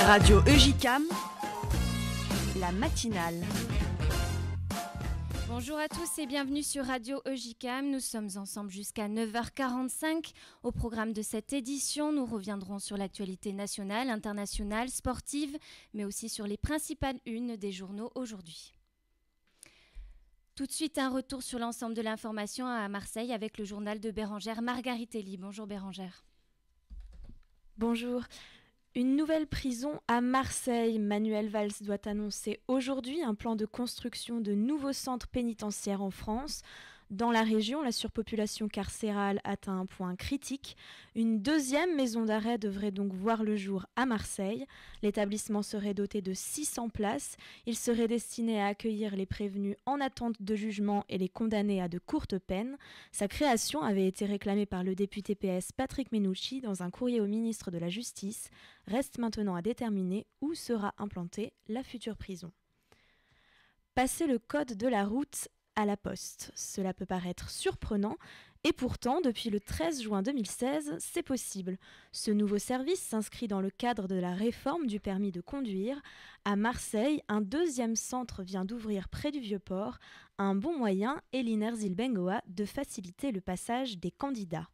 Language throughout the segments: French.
Radio EJCAM, la matinale. Bonjour à tous et bienvenue sur Radio EJCAM. Nous sommes ensemble jusqu'à 9h45. Au programme de cette édition, nous reviendrons sur l'actualité nationale, internationale, sportive, mais aussi sur les principales unes des journaux aujourd'hui. Tout de suite, un retour sur l'ensemble de l'information à Marseille avec le journal de Bérangère Margaritelli. Bonjour Bérangère. Bonjour. Une nouvelle prison à Marseille. Manuel Valls doit annoncer aujourd'hui un plan de construction de nouveaux centres pénitentiaires en France. Dans la région, la surpopulation carcérale atteint un point critique. Une deuxième maison d'arrêt devrait donc voir le jour à Marseille. L'établissement serait doté de 600 places. Il serait destiné à accueillir les prévenus en attente de jugement et les condamnés à de courtes peines. Sa création avait été réclamée par le député PS Patrick Mennucci dans un courrier au ministre de la Justice. Reste maintenant à déterminer où sera implantée la future prison. Passer le code de la route à la poste. Cela peut paraître surprenant et pourtant, depuis le 13 juin 2016, c'est possible. Ce nouveau service s'inscrit dans le cadre de la réforme du permis de conduire. À Marseille, un deuxième centre vient d'ouvrir près du Vieux-Port, un bon moyen, Eline Erzil-Bengoa, de faciliter le passage des candidats.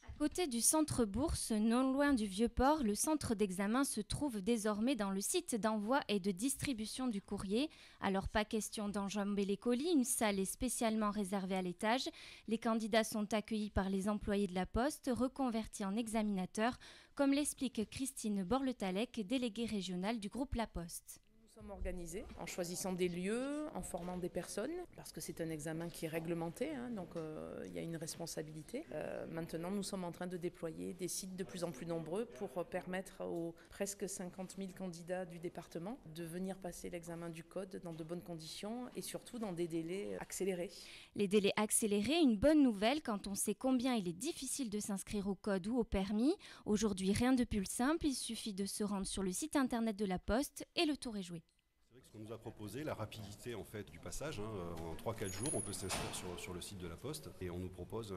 À côté du centre Bourse, non loin du Vieux-Port, le centre d'examen se trouve désormais dans le site d'envoi et de distribution du courrier. Alors pas question d'enjamber les colis, une salle est spécialement réservée à l'étage. Les candidats sont accueillis par les employés de la Poste, reconvertis en examinateurs, comme l'explique Christine Borletalec, déléguée régionale du groupe La Poste. Nous sommes organisés en choisissant des lieux, en formant des personnes, parce que c'est un examen qui est réglementé, donc il y a une responsabilité. Maintenant, nous sommes en train de déployer des sites de plus en plus nombreux pour permettre aux presque 50 000 candidats du département de venir passer l'examen du code dans de bonnes conditions et surtout dans des délais accélérés. Les délais accélérés, une bonne nouvelle quand on sait combien il est difficile de s'inscrire au code ou au permis. Aujourd'hui, rien de plus simple, il suffit de se rendre sur le site internet de la Poste et le tour est joué. Ce qu'on nous a proposé, la rapidité en fait du passage, en 3-4 jours on peut s'inscrire sur le site de la Poste et on nous propose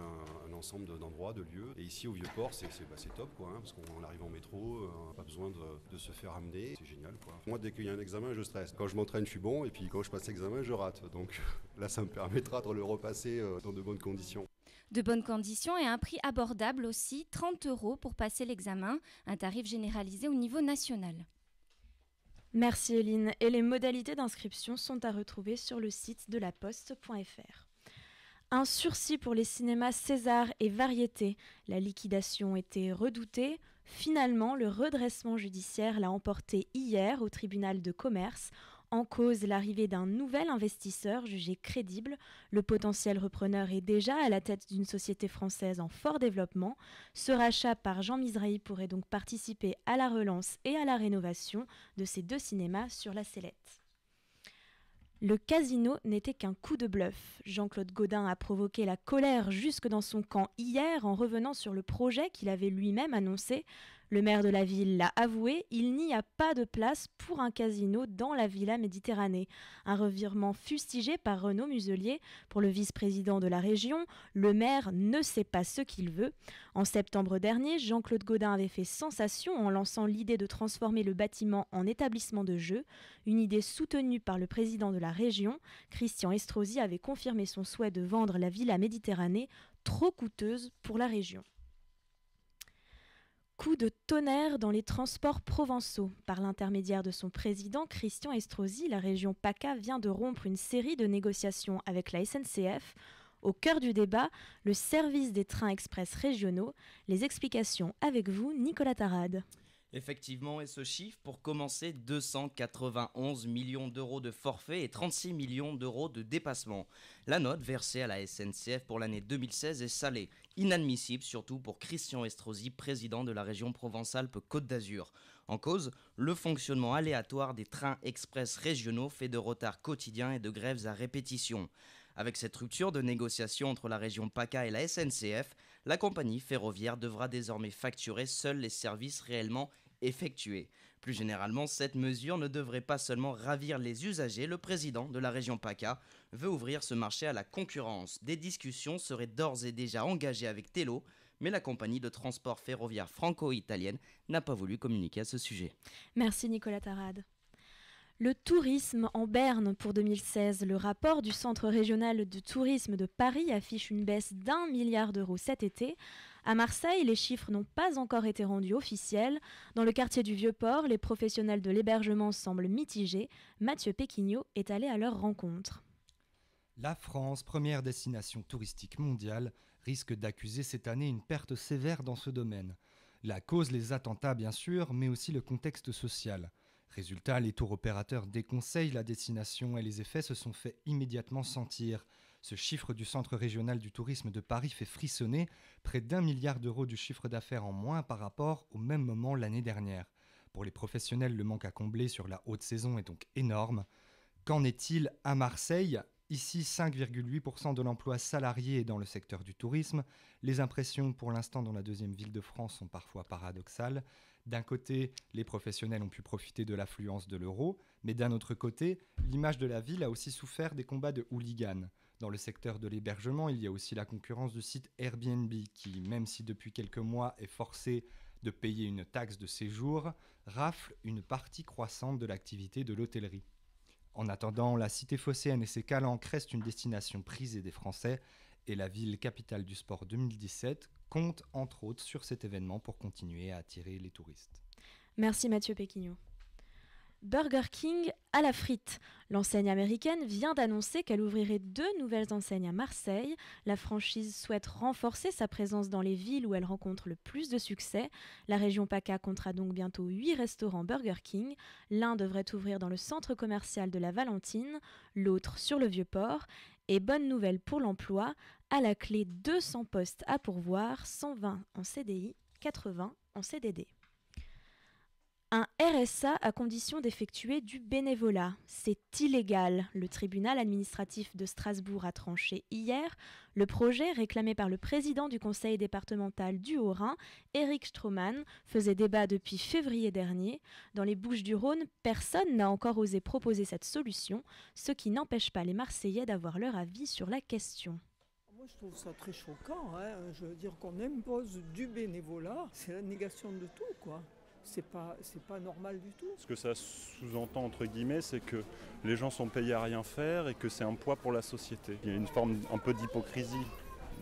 un ensemble d'endroits, de lieux. Et ici au Vieux-Port c'est top parce qu'on arrive en métro, pas besoin de se faire amener, c'est génial quoi. Moi dès qu'il y a un examen je stresse, quand je m'entraîne je suis bon et puis quand je passe l'examen je rate, donc là ça me permettra de le repasser dans de bonnes conditions. De bonnes conditions et un prix abordable aussi, 30 € pour passer l'examen, un tarif généralisé au niveau national. Merci Eline. Et les modalités d'inscription sont à retrouver sur le site de laposte.fr. Un sursis pour les cinémas César et Variété. La liquidation était redoutée. Finalement, le redressement judiciaire l'a emporté hier au tribunal de commerce. En cause, l'arrivée d'un nouvel investisseur jugé crédible. Le potentiel repreneur est déjà à la tête d'une société française en fort développement. Ce rachat par Jean Misrahi pourrait donc participer à la relance et à la rénovation de ces deux cinémas sur la Sellette. Le casino n'était qu'un coup de bluff. Jean-Claude Gaudin a provoqué la colère jusque dans son camp hier en revenant sur le projet qu'il avait lui-même annoncé. Le maire de la ville l'a avoué, il n'y a pas de place pour un casino dans la Villa Méditerranée. Un revirement fustigé par Renaud Muselier. Pour le vice-président de la région, le maire ne sait pas ce qu'il veut. En septembre dernier, Jean-Claude Gaudin avait fait sensation en lançant l'idée de transformer le bâtiment en établissement de jeu. Une idée soutenue par le président de la région. Christian Estrosi avait confirmé son souhait de vendre la Villa Méditerranée, trop coûteuse pour la région. Coup de tonnerre dans les transports provençaux. Par l'intermédiaire de son président, Christian Estrosi, la région PACA vient de rompre une série de négociations avec la SNCF. Au cœur du débat, le service des trains express régionaux. Les explications avec vous, Nicolas Tarade. Effectivement, et ce chiffre, pour commencer, 291 millions d'euros de forfait et 36 millions d'euros de dépassement. La note versée à la SNCF pour l'année 2016 est salée, inadmissible surtout pour Christian Estrosi, président de la région Provence-Alpes-Côte d'Azur. En cause, le fonctionnement aléatoire des trains express régionaux fait de retards quotidiens et de grèves à répétition. Avec cette rupture de négociation entre la région PACA et la SNCF, la compagnie ferroviaire devra désormais facturer seuls les services réellement effectués. Plus généralement, cette mesure ne devrait pas seulement ravir les usagers. Le président de la région PACA veut ouvrir ce marché à la concurrence. Des discussions seraient d'ores et déjà engagées avec Tello, mais la compagnie de transport ferroviaire franco-italienne n'a pas voulu communiquer à ce sujet. Merci Nicolas Tarade. Le tourisme en berne pour 2016. Le rapport du Centre régional de tourisme de Paris affiche une baisse d'1 milliard d'euros cet été. À Marseille, les chiffres n'ont pas encore été rendus officiels. Dans le quartier du Vieux-Port, les professionnels de l'hébergement semblent mitigés. Mathieu Péquignot est allé à leur rencontre. La France, première destination touristique mondiale, risque d'accuser cette année une perte sévère dans ce domaine. La cause, les attentats bien sûr, mais aussi le contexte social. Résultat, les tours opérateurs déconseillent la destination et les effets se sont fait immédiatement sentir. Ce chiffre du Centre régional du tourisme de Paris fait frissonner, près d'1 milliard d'euros du chiffre d'affaires en moins par rapport au même moment l'année dernière. Pour les professionnels, le manque à combler sur la haute saison est donc énorme. Qu'en est-il à Marseille ? Ici, 5,8% de l'emploi salarié est dans le secteur du tourisme. Les impressions pour l'instant dans la deuxième ville de France sont parfois paradoxales. D'un côté, les professionnels ont pu profiter de l'affluence de l'euro, mais d'un autre côté, l'image de la ville a aussi souffert des combats de hooligans. Dans le secteur de l'hébergement, il y a aussi la concurrence du site Airbnb qui, même si depuis quelques mois est forcé de payer une taxe de séjour, rafle une partie croissante de l'activité de l'hôtellerie. En attendant, la cité phocéenne et ses calanques restent une destination prisée des Français et la ville capitale du sport 2017 compte entre autres sur cet événement pour continuer à attirer les touristes. Merci Mathieu Péquignot. Burger King à la frite. L'enseigne américaine vient d'annoncer qu'elle ouvrirait 2 nouvelles enseignes à Marseille. La franchise souhaite renforcer sa présence dans les villes où elle rencontre le plus de succès. La région PACA comptera donc bientôt 8 restaurants Burger King. L'un devrait ouvrir dans le centre commercial de la Valentine, l'autre sur le Vieux-Port. Et bonne nouvelle pour l'emploi, à la clé 200 postes à pourvoir, 120 en CDI, 80 en CDD. Un RSA à condition d'effectuer du bénévolat. C'est illégal. Le tribunal administratif de Strasbourg a tranché hier. Le projet, réclamé par le président du conseil départemental du Haut-Rhin, Éric Stroman, faisait débat depuis février dernier. Dans les Bouches-du-Rhône, personne n'a encore osé proposer cette solution, ce qui n'empêche pas les Marseillais d'avoir leur avis sur la question. Moi, je trouve ça très choquant. Je veux dire qu'on impose du bénévolat, c'est la négation de tout, quoi. C'est pas normal du tout. Ce que ça sous-entend, entre guillemets, c'est que les gens sont payés à rien faire et que c'est un poids pour la société. Il y a une forme un peu d'hypocrisie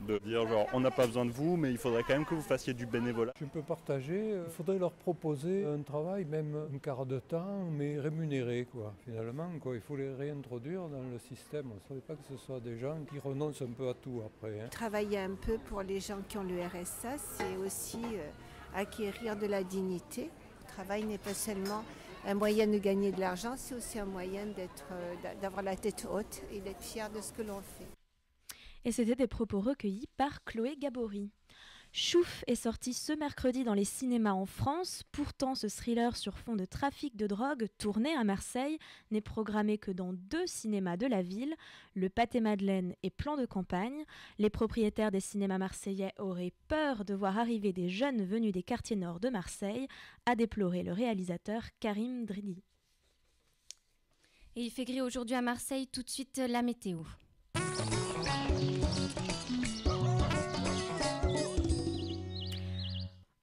de dire genre on n'a pas besoin de vous mais il faudrait quand même que vous fassiez du bénévolat. Je peux partager, il faudrait leur proposer un travail, même un quart de temps, mais rémunéré quoi. Finalement, quoi. Il faut les réintroduire dans le système. Il ne faudrait pas que ce soit des gens qui renoncent un peu à tout après. Travailler un peu pour les gens qui ont le RSA, c'est aussi acquérir de la dignité. Le travail n'est pas seulement un moyen de gagner de l'argent, c'est aussi un moyen d'avoir la tête haute et d'être fier de ce que l'on fait. Et c'était des propos recueillis par Chloé Gabory. Chouf est sorti ce mercredi dans les cinémas en France. Pourtant, ce thriller sur fond de trafic de drogue tourné à Marseille n'est programmé que dans 2 cinémas de la ville, le Pâté-Madeleine et Plan de campagne. Les propriétaires des cinémas marseillais auraient peur de voir arriver des jeunes venus des quartiers nord de Marseille, a déploré le réalisateur Karim Dridi. Et il fait gris aujourd'hui à Marseille, tout de suite la météo.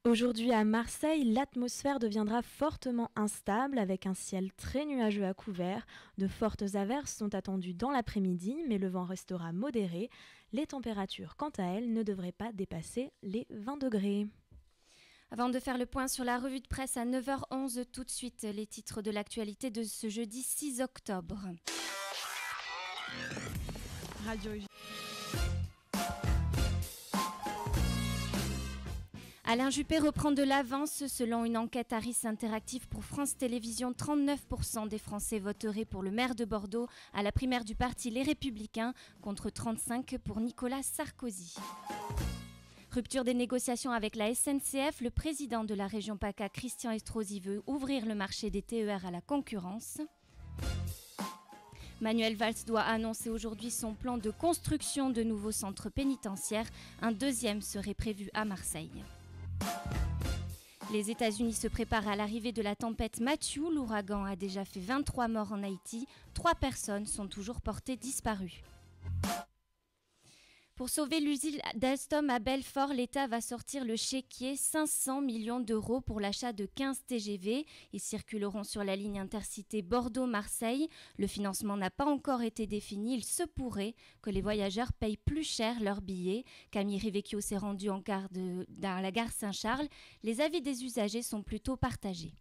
Aujourd'hui à Marseille, l'atmosphère deviendra fortement instable avec un ciel très nuageux à couvert. De fortes averses sont attendues dans l'après-midi, mais le vent restera modéré. Les températures, quant à elles, ne devraient pas dépasser les 20 degrés. Avant de faire le point sur la revue de presse à 9h11, tout de suite les titres de l'actualité de ce jeudi 6 octobre. Radio Alain Juppé reprend de l'avance. Selon une enquête Harris Interactive pour France Télévisions, 39% des Français voteraient pour le maire de Bordeaux à la primaire du parti Les Républicains, contre 35% pour Nicolas Sarkozy. Rupture des négociations avec la SNCF, le président de la région PACA, Christian Estrosi, veut ouvrir le marché des TER à la concurrence. Manuel Valls doit annoncer aujourd'hui son plan de construction de nouveaux centres pénitentiaires. Un deuxième serait prévu à Marseille. Les États-Unis se préparent à l'arrivée de la tempête Matthew. L'ouragan a déjà fait 23 morts en Haïti. 3 personnes sont toujours portées disparues. Pour sauver l'usine d'Alstom à Belfort, l'État va sortir le chéquier 500 millions d'euros pour l'achat de 15 TGV. Ils circuleront sur la ligne intercité Bordeaux-Marseille. Le financement n'a pas encore été défini. Il se pourrait que les voyageurs payent plus cher leurs billets. Camille Rivecchio s'est rendue dans la gare Saint-Charles. Les avis des usagers sont plutôt partagés.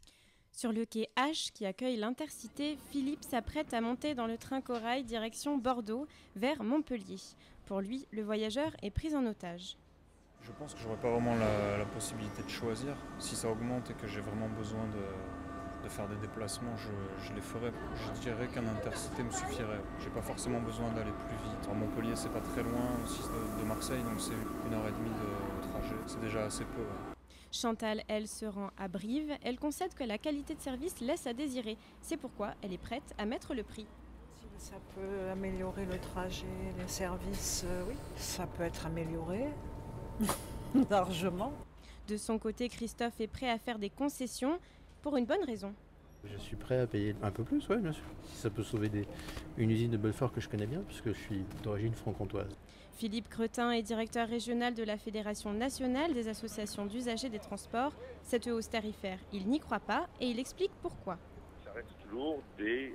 Sur le quai H qui accueille l'Intercité, Philippe s'apprête à monter dans le train Corail direction Bordeaux vers Montpellier. Pour lui, le voyageur est pris en otage. Je pense que j'aurais pas vraiment la possibilité de choisir. Si ça augmente et que j'ai vraiment besoin de faire des déplacements, je les ferai. Je dirais qu'un Intercité me suffirait. J'ai pas forcément besoin d'aller plus vite. Alors Montpellier, c'est pas très loin aussi de Marseille, donc c'est 1h30 de trajet. C'est déjà assez peu. Ouais. Chantal, elle, se rend à Brive. Elle concède que la qualité de service laisse à désirer. C'est pourquoi elle est prête à mettre le prix. Si ça peut améliorer le trajet, les services, oui, ça peut être amélioré largement. De son côté, Christophe est prêt à faire des concessions pour une bonne raison. Je suis prêt à payer un peu plus, oui, bien sûr. Si ça peut sauver une usine de Belfort que je connais bien, puisque je suis d'origine franc-comtoise. Philippe Cretin est directeur régional de la Fédération nationale des associations d'usagers des transports. Cette hausse tarifaire, il n'y croit pas et il explique pourquoi. Ça reste toujours des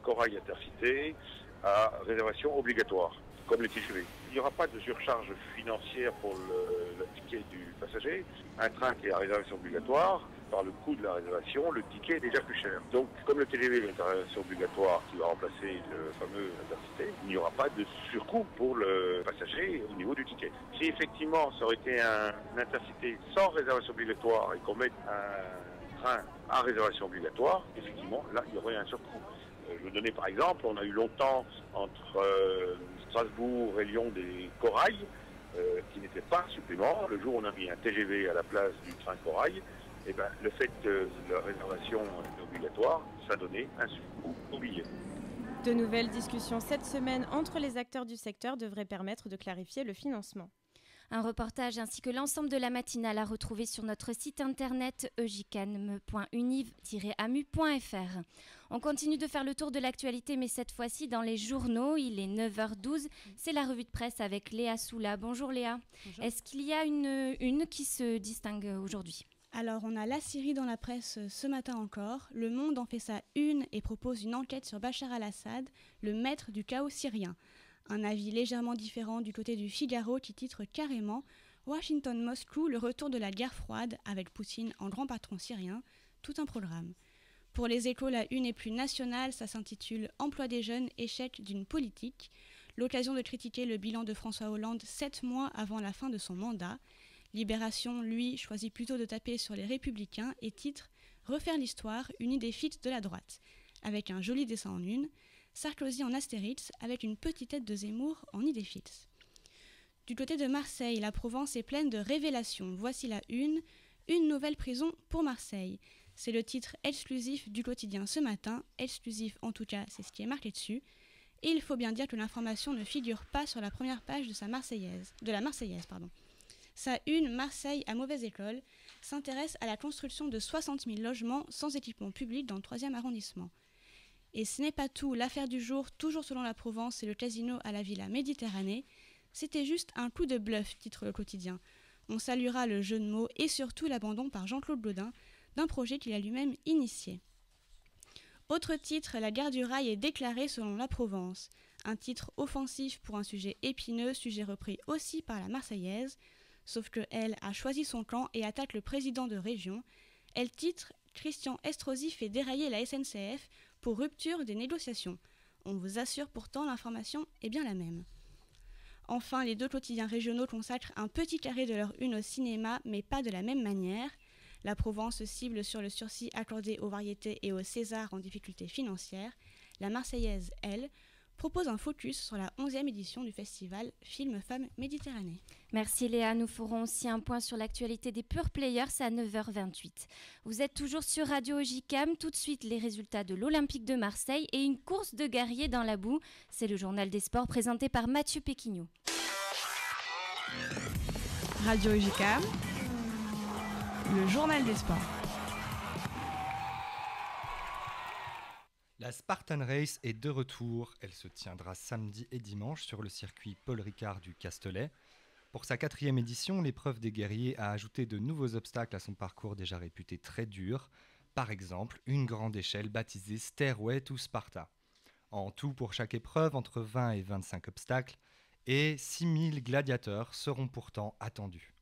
corails intercités à réservation obligatoire, comme les TGV. Il n'y aura pas de surcharge financière pour le ticket du passager. Un train qui est à réservation obligatoire, par le coût de la réservation, le ticket est déjà plus cher. Donc, comme le TGV est à réservation obligatoire qui va remplacer le fameux intercité, il n'y aura pas de surcoût pour le passager au niveau du ticket. Si effectivement ça aurait été un intercité sans réservation obligatoire et qu'on mette un train à réservation obligatoire, effectivement, là, il y aurait un surcoût. Je vais donner par exemple, on a eu longtemps entre Strasbourg et Lyon des corails qui n'étaient pas un supplément. Le jour où on a mis un TGV à la place du train corail, eh ben, le fait que la réservation est obligatoire, ça donnait un surcoût au billet. De nouvelles discussions cette semaine entre les acteurs du secteur devraient permettre de clarifier le financement. Un reportage ainsi que l'ensemble de la matinale à retrouver sur notre site internet eujicam.univ-amu.fr. On continue de faire le tour de l'actualité, mais cette fois-ci dans les journaux. Il est 9h12, c'est la revue de presse avec Léa Soula. Bonjour Léa. Bonjour. Est-ce qu'il y a une qui se distingue aujourd'hui ? Alors, on a la Syrie dans la presse ce matin encore. Le Monde en fait sa une et propose une enquête sur Bachar al-Assad, le maître du chaos syrien. Un avis légèrement différent du côté du Figaro qui titre carrément « Washington-Moscou, le retour de la guerre froide avec Poutine en grand patron syrien ». Tout un programme. Pour les Échos, la une est plus nationale, ça s'intitule « Emploi des jeunes, échec d'une politique ». L'occasion de critiquer le bilan de François Hollande 7 mois avant la fin de son mandat. Libération, lui, choisit plutôt de taper sur les Républicains et titre « Refaire l'histoire, une idée fixe de la droite », avec un joli dessin en une, Sarkozy en Astérix avec une petite tête de Zemmour en idée fixe. Du côté de Marseille, la Provence est pleine de révélations. Voici la une nouvelle prison pour Marseille. C'est le titre exclusif du quotidien ce matin, exclusif en tout cas, c'est ce qui est marqué dessus. Et il faut bien dire que l'information ne figure pas sur la première page de la Marseillaise. Sa une, Marseille à mauvaise école, s'intéresse à la construction de 60 000 logements sans équipement public dans le 3e arrondissement. Et ce n'est pas tout, l'affaire du jour, toujours selon la Provence, c'est le casino à la Villa Méditerranée. C'était juste un coup de bluff, titre le quotidien. On saluera le jeu de mots et surtout l'abandon par Jean-Claude Gaudin d'un projet qu'il a lui-même initié. Autre titre, la gare du rail est déclarée selon la Provence. Un titre offensif pour un sujet épineux, sujet repris aussi par la Marseillaise. Sauf qu'elle a choisi son camp et attaque le président de région. Elle titre « Christian Estrosi fait dérailler la SNCF pour rupture des négociations ». On vous assure pourtant l'information est bien la même. Enfin, les deux quotidiens régionaux consacrent un petit carré de leur une au cinéma, mais pas de la même manière. La Provence cible sur le sursis accordé aux variétés et aux Césars en difficulté financière. La Marseillaise, elle, propose un focus sur la 11e édition du festival Film Femmes Méditerranée. Merci Léa, nous ferons aussi un point sur l'actualité des Pure Players à 9h28. Vous êtes toujours sur Radio OJCAM, tout de suite les résultats de l'Olympique de Marseille et une course de guerriers dans la boue. C'est le journal des sports présenté par Mathieu Péquignot. Radio OJCAM, le journal des sports. La La Spartan Race est de retour. Elle se tiendra samedi et dimanche sur le circuit Paul Ricard du Castellet. Pour sa 4e édition, l'épreuve des guerriers a ajouté de nouveaux obstacles à son parcours déjà réputé très dur. Par exemple, une grande échelle baptisée Stairway to Sparta. En tout, pour chaque épreuve, entre 20 et 25 obstacles, et 6000 gladiateurs seront pourtant attendus.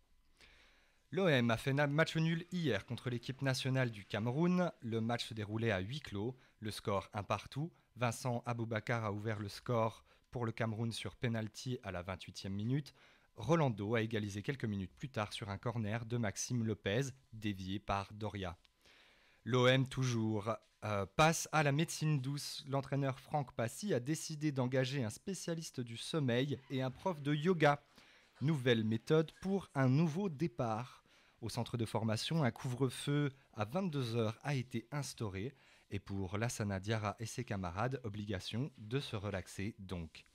L'OM a fait match nul hier contre l'équipe nationale du Cameroun. Le match se déroulait à huis clos, le score 1-1. Vincent Aboubakar a ouvert le score pour le Cameroun sur penalty à la 28e minute. Rolando a égalisé quelques minutes plus tard sur un corner de Maxime Lopez, dévié par Doria. L'OM toujours passe à la médecine douce. L'entraîneur Franck Passy a décidé d'engager un spécialiste du sommeil et un prof de yoga. Nouvelle méthode pour un nouveau départ. Au centre de formation, un couvre-feu à 22h a été instauré. Et pour Lassana Diarra et ses camarades, obligation de se relaxer donc.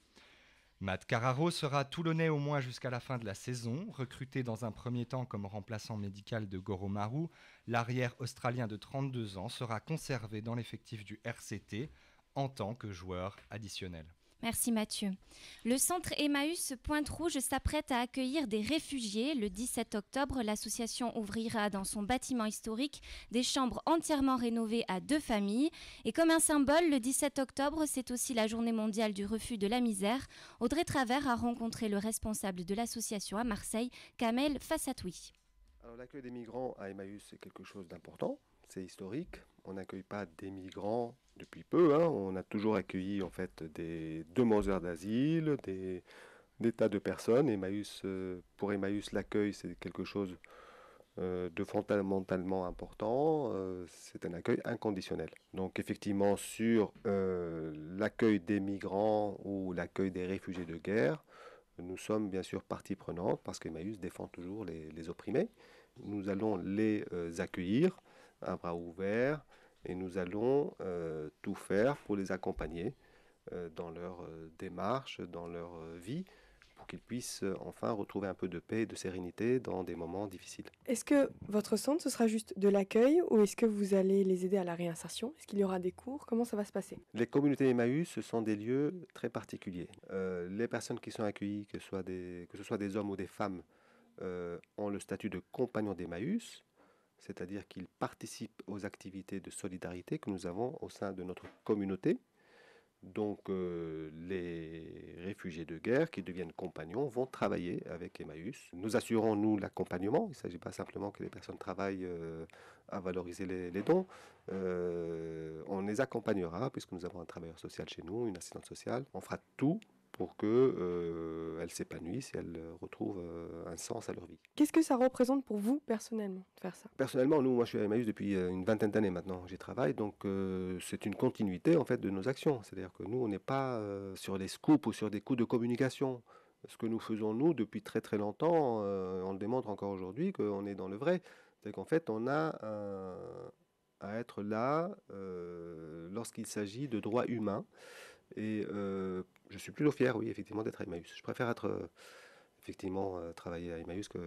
Matt Carraro sera toulonnais au moins jusqu'à la fin de la saison. Recruté dans un premier temps comme remplaçant médical de Goro Maru, l'arrière australien de 32 ans sera conservé dans l'effectif du RCT en tant que joueur additionnel. Merci Mathieu. Le centre Emmaüs Pointe-Rouge s'apprête à accueillir des réfugiés. Le 17 octobre, l'association ouvrira dans son bâtiment historique des chambres entièrement rénovées à 2 familles. Et comme un symbole, le 17 octobre, c'est aussi la journée mondiale du refus de la misère. Audrey Travers a rencontré le responsable de l'association à Marseille, Kamel Fassatoui. Alors, l'accueil des migrants à Emmaüs, c'est quelque chose d'important, c'est historique. On n'accueille pas des migrants depuis peu, on a toujours accueilli en fait des demandeurs d'asile, des tas de personnes. Pour Emmaüs, l'accueil c'est quelque chose de fondamentalement important, c'est un accueil inconditionnel. Donc effectivement sur l'accueil des migrants ou l'accueil des réfugiés de guerre, nous sommes bien sûr partie prenante parce qu'Emmaüs défend toujours les opprimés. Nous allons les accueillir à bras ouverts et nous allons tout faire pour les accompagner dans leur démarche, dans leur vie, pour qu'ils puissent enfin retrouver un peu de paix et de sérénité dans des moments difficiles. Est-ce que votre centre, ce sera juste de l'accueil ou est-ce que vous allez les aider à la réinsertion? Est-ce qu'il y aura des cours? Comment ça va se passer? Les communautés Emmaüs, ce sont des lieux très particuliers. Les personnes qui sont accueillies, que ce soit des hommes ou des femmes, ont le statut de compagnons d'Emmaüs, c'est-à-dire qu'ils participent aux activités de solidarité que nous avons au sein de notre communauté. Donc les réfugiés de guerre qui deviennent compagnons vont travailler avec Emmaüs. Nous assurons, nous, l'accompagnement. Il ne s'agit pas simplement que les personnes travaillent à valoriser les dons. On les accompagnera, puisque nous avons un travailleur social chez nous, une assistante sociale. On fera tout pour qu'elles s'épanouissent et elles retrouvent un sens à leur vie. Qu'est-ce que ça représente pour vous personnellement de faire ça? Personnellement, moi je suis à Emmaüs depuis une vingtaine d'années maintenant, j'y travaille, donc c'est une continuité en fait de nos actions. C'est-à-dire que nous on n'est pas sur les scoops ou sur des coups de communication. Ce que nous faisons nous depuis très très longtemps, on le démontre encore aujourd'hui qu'on est dans le vrai. C'est qu'en fait on a à être là lorsqu'il s'agit de droits humains. Et je suis plutôt fier, oui, effectivement, d'être à Emmaüs. Je préfère travailler à Emmaüs qu'à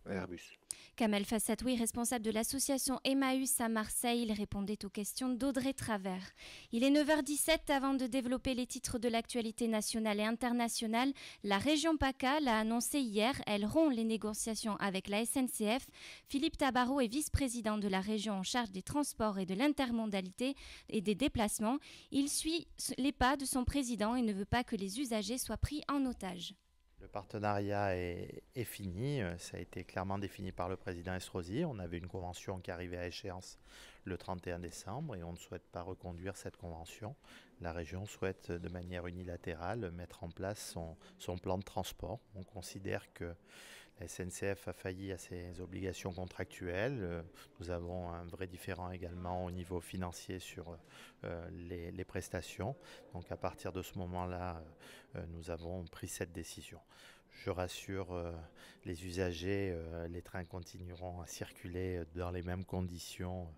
Airbus. Kamel Fassatoui, responsable de l'association Emmaüs à Marseille, il répondait aux questions d'Audrey Travers. Il est 9h17. Avant de développer les titres de l'actualité nationale et internationale, la région PACA l'a annoncé hier. Elle rompt les négociations avec la SNCF. Philippe Tabarot est vice-président de la région en charge des transports et de l'intermodalité et des déplacements. Il suit les pas de son président et ne veut pas que les usagers soient pris en otage. Le partenariat est fini, ça a été clairement défini par le président Estrosi. On avait une convention qui arrivait à échéance le 31 décembre et on ne souhaite pas reconduire cette convention. La région souhaite de manière unilatérale mettre en place son plan de transport. On considère que la SNCF a failli à ses obligations contractuelles. Nous avons un vrai différend également au niveau financier sur les prestations. Donc à partir de ce moment-là, nous avons pris cette décision. Je rassure les usagers, les trains continueront à circuler dans les mêmes conditions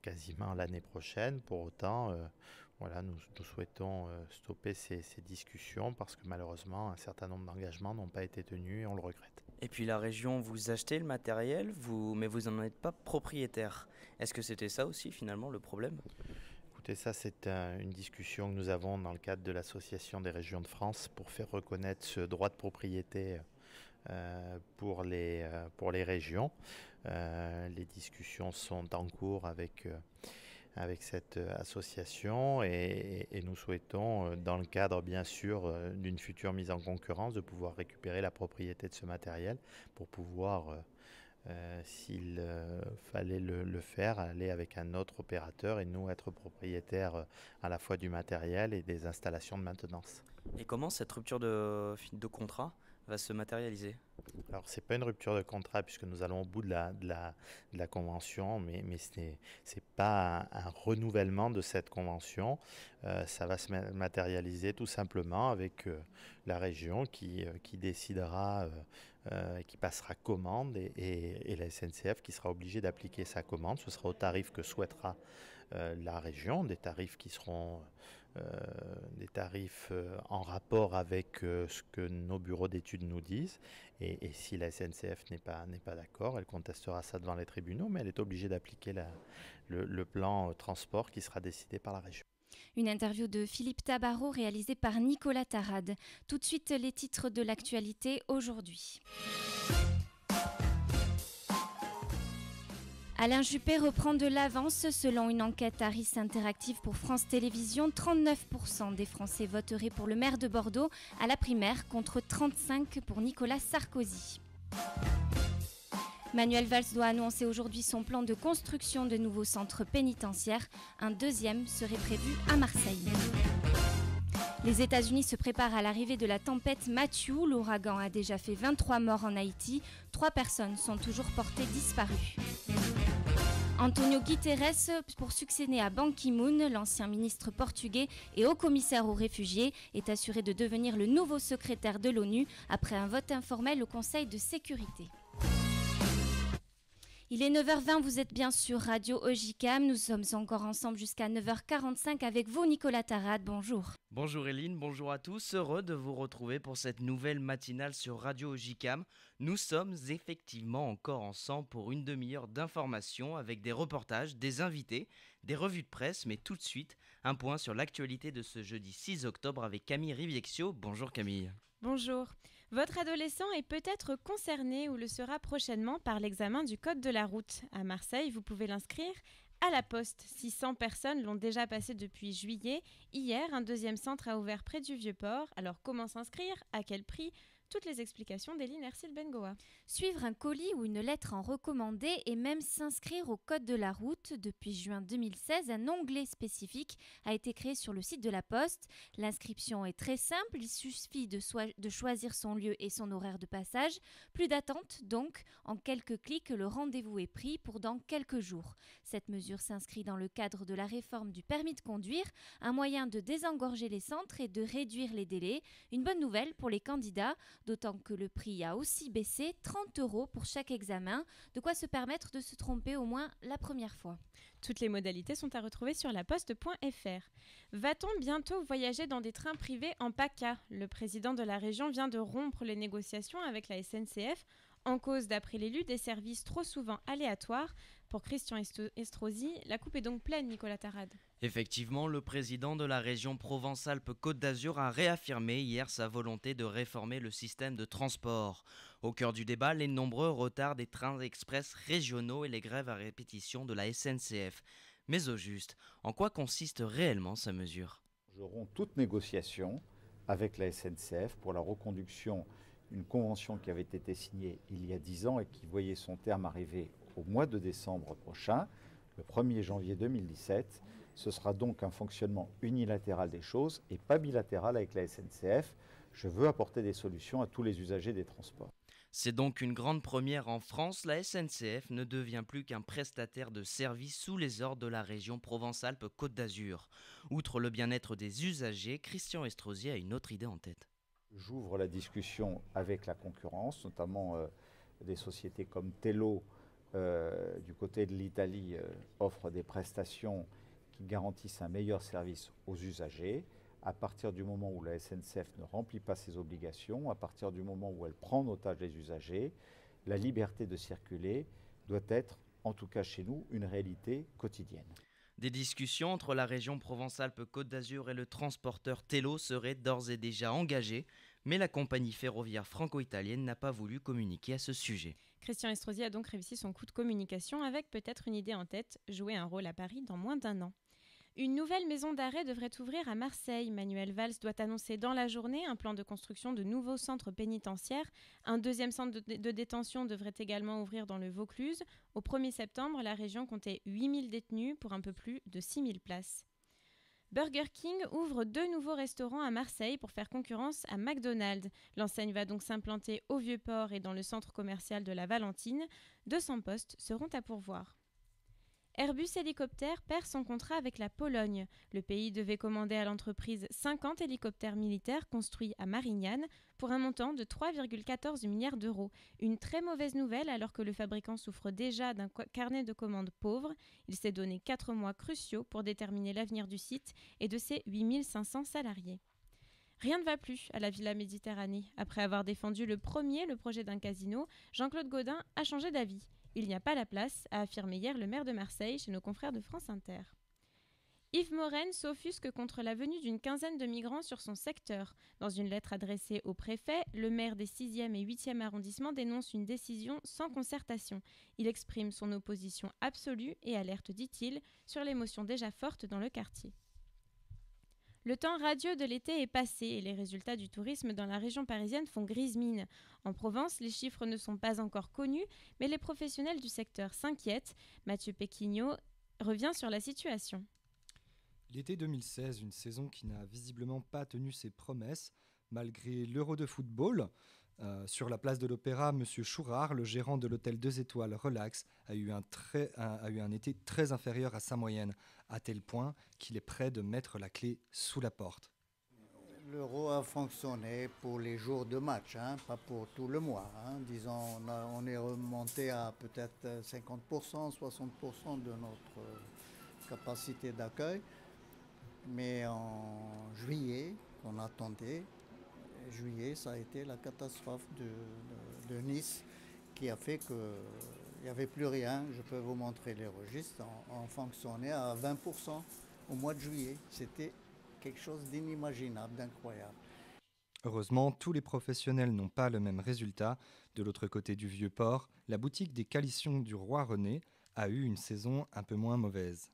quasiment l'année prochaine. Pour autant, nous souhaitons stopper ces discussions parce que malheureusement, un certain nombre d'engagements n'ont pas été tenus et on le regrette. Et puis la région, vous achetez le matériel, mais vous n'en êtes pas propriétaire. Est-ce que c'était ça aussi finalement le problème ? Écoutez, ça c'est une discussion que nous avons dans le cadre de l'Association des régions de France pour faire reconnaître ce droit de propriété pour les régions. Les discussions sont en cours avec cette association et nous souhaitons, dans le cadre bien sûr d'une future mise en concurrence, de pouvoir récupérer la propriété de ce matériel pour pouvoir, s'il fallait le faire, aller avec un autre opérateur et nous être propriétaires à la fois du matériel et des installations de maintenance. Et comment cette rupture de contrat va se matérialiser? Alors, ce n'est pas une rupture de contrat puisque nous allons au bout de la convention, mais ce n'est pas un renouvellement de cette convention. Ça va se matérialiser tout simplement avec la région qui décidera, qui passera commande et la SNCF qui sera obligée d'appliquer sa commande. Ce sera au tarif que souhaitera la région, des tarifs qui seront en rapport avec ce que nos bureaux d'études nous disent. Et si la SNCF n'est pas d'accord, elle contestera ça devant les tribunaux, mais elle est obligée d'appliquer le plan transport qui sera décidé par la région. Une interview de Philippe Tabarot réalisée par Nicolas Tarade. Tout de suite, les titres de l'actualité aujourd'hui. Alain Juppé reprend de l'avance. Selon une enquête Harris Interactive pour France Télévisions, 39% des Français voteraient pour le maire de Bordeaux à la primaire contre 35% pour Nicolas Sarkozy. Manuel Valls doit annoncer aujourd'hui son plan de construction de nouveaux centres pénitentiaires. Un deuxième serait prévu à Marseille. Les États-Unis se préparent à l'arrivée de la tempête Matthew. L'ouragan a déjà fait 23 morts en Haïti. 3 personnes sont toujours portées disparues. Antonio Guterres, pour succéder à Ban Ki-moon, l'ancien ministre portugais et haut-commissaire aux réfugiés, est assuré de devenir le nouveau secrétaire de l'ONU après un vote informel au Conseil de sécurité. Il est 9h20, vous êtes bien sur Radio OJCAM. Nous sommes encore ensemble jusqu'à 9h45 avec vous, Nicolas Tarade. Bonjour. Bonjour Eline, bonjour à tous. Heureux de vous retrouver pour cette nouvelle matinale sur Radio OJCAM. Nous sommes effectivement encore ensemble pour une demi-heure d'informations avec des reportages, des invités, des revues de presse. Mais tout de suite, un point sur l'actualité de ce jeudi 6 octobre avec Camille Riviexio. Bonjour Camille. Bonjour. Votre adolescent est peut-être concerné ou le sera prochainement par l'examen du code de la route. À Marseille, vous pouvez l'inscrire à la poste. 600 personnes l'ont déjà passé depuis juillet. Hier, un deuxième centre a ouvert près du Vieux-Port. Alors comment s'inscrire? À quel prix? Toutes les explications d'Eline Ercil-Bengoa. Suivre un colis ou une lettre en recommandé et même s'inscrire au code de la route. Depuis juin 2016, un onglet spécifique a été créé sur le site de la Poste. L'inscription est très simple, il suffit de choisir son lieu et son horaire de passage. Plus d'attente donc, en quelques clics, le rendez-vous est pris pour dans quelques jours. Cette mesure s'inscrit dans le cadre de la réforme du permis de conduire, un moyen de désengorger les centres et de réduire les délais. Une bonne nouvelle pour les candidats, d'autant que le prix a aussi baissé, 30 € pour chaque examen, de quoi se permettre de se tromper au moins la première fois. Toutes les modalités sont à retrouver sur laposte.fr. Va-t-on bientôt voyager dans des trains privés en PACA? Le président de la région vient de rompre les négociations avec la SNCF. En cause, d'après l'élu, des services trop souvent aléatoires. Pour Christian Estrosi, la coupe est donc pleine, Nicolas Tarade. Effectivement, le président de la région Provence-Alpes-Côte d'Azur a réaffirmé hier sa volonté de réformer le système de transport. Au cœur du débat, les nombreux retards des trains express régionaux et les grèves à répétition de la SNCF. Mais au juste, en quoi consiste réellement sa mesure? Nous aurons toute négociation avec la SNCF pour la reconduction d'une convention qui avait été signée il y a 10 ans et qui voyait son terme arriver au mois de décembre prochain, le 1er janvier 2017. Ce sera donc un fonctionnement unilatéral des choses et pas bilatéral avec la SNCF. Je veux apporter des solutions à tous les usagers des transports. C'est donc une grande première en France. La SNCF ne devient plus qu'un prestataire de services sous les ordres de la région Provence-Alpes-Côte d'Azur. Outre le bien-être des usagers, Christian Estrosi a une autre idée en tête. J'ouvre la discussion avec la concurrence, notamment des sociétés comme Tello, du côté de l'Italie, offrent des prestations qui garantissent un meilleur service aux usagers. À partir du moment où la SNCF ne remplit pas ses obligations, à partir du moment où elle prend en otage les usagers, la liberté de circuler doit être, en tout cas chez nous, une réalité quotidienne. Des discussions entre la région Provence-Alpes-Côte d'Azur et le transporteur Tello seraient d'ores et déjà engagées, mais la compagnie ferroviaire franco-italienne n'a pas voulu communiquer à ce sujet. Christian Estrosi a donc réussi son coup de communication avec peut-être une idée en tête, jouer un rôle à Paris dans moins d'1 an. Une nouvelle maison d'arrêt devrait ouvrir à Marseille. Manuel Valls doit annoncer dans la journée un plan de construction de nouveaux centres pénitentiaires. Un deuxième centre de détention devrait également ouvrir dans le Vaucluse. Au 1er septembre, la région comptait 8000 détenus pour un peu plus de 6000 places. Burger King ouvre 2 nouveaux restaurants à Marseille pour faire concurrence à McDonald's. L'enseigne va donc s'implanter au Vieux-Port et dans le centre commercial de la Valentine. 200 postes seront à pourvoir. Airbus Hélicoptères perd son contrat avec la Pologne. Le pays devait commander à l'entreprise 50 hélicoptères militaires construits à Marignane pour un montant de 3,14 milliards d'euros. Une très mauvaise nouvelle alors que le fabricant souffre déjà d'un carnet de commandes pauvre. Il s'est donné 4 mois cruciaux pour déterminer l'avenir du site et de ses 8500 salariés. Rien ne va plus à la Villa Méditerranée. Après avoir défendu le projet d'un casino, Jean-Claude Gaudin a changé d'avis. Il n'y a pas la place, a affirmé hier le maire de Marseille chez nos confrères de France Inter. Yves Morenne s'offusque contre la venue d'une quinzaine de migrants sur son secteur. Dans une lettre adressée au préfet, le maire des 6e et 8e arrondissements dénonce une décision sans concertation. Il exprime son opposition absolue et alerte, dit-il, sur l'émotion déjà forte dans le quartier. Le temps radieux de l'été est passé et les résultats du tourisme dans la région parisienne font grise mine. En Provence, les chiffres ne sont pas encore connus, mais les professionnels du secteur s'inquiètent. Mathieu Péquignot revient sur la situation. L'été 2016, une saison qui n'a visiblement pas tenu ses promesses, malgré l'Euro de football. Sur la place de l'Opéra, M. Chourard, le gérant de l'hôtel 2 étoiles Relax, a eu un été très inférieur à sa moyenne, à tel point qu'il est prêt de mettre la clé sous la porte. L'euro a fonctionné pour les jours de match, pas pour tout le mois. Disons, on est remonté à peut-être 50%, 60% de notre capacité d'accueil. Mais en juillet, on attendait, ça a été la catastrophe de Nice qui a fait qu'il n'y avait plus rien. Je peux vous montrer les registres. On fonctionnait à 20% au mois de juillet. C'était quelque chose d'inimaginable, d'incroyable. Heureusement, tous les professionnels n'ont pas le même résultat. De l'autre côté du Vieux-Port, la boutique des Calitions du Roi René a eu une saison un peu moins mauvaise.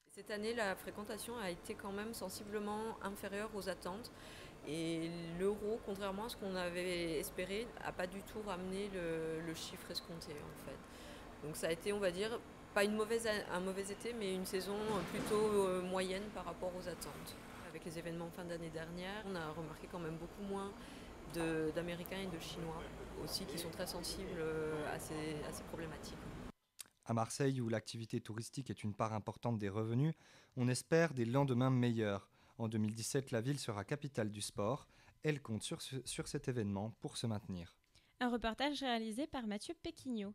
Cette année, la fréquentation a été quand même sensiblement inférieure aux attentes. Et l'euro, contrairement à ce qu'on avait espéré, n'a pas du tout ramené le chiffre escompté en fait. Donc ça a été, on va dire, pas un mauvais été, mais une saison plutôt moyenne par rapport aux attentes. Avec les événements fin d'année dernière, on a remarqué quand même beaucoup moins d'Américains et de Chinois aussi qui sont très sensibles à ces problématiques. À Marseille, où l'activité touristique est une part importante des revenus, on espère des lendemains meilleurs. En 2017, la ville sera capitale du sport. Elle compte sur cet événement pour se maintenir. Un reportage réalisé par Mathieu Péquignot.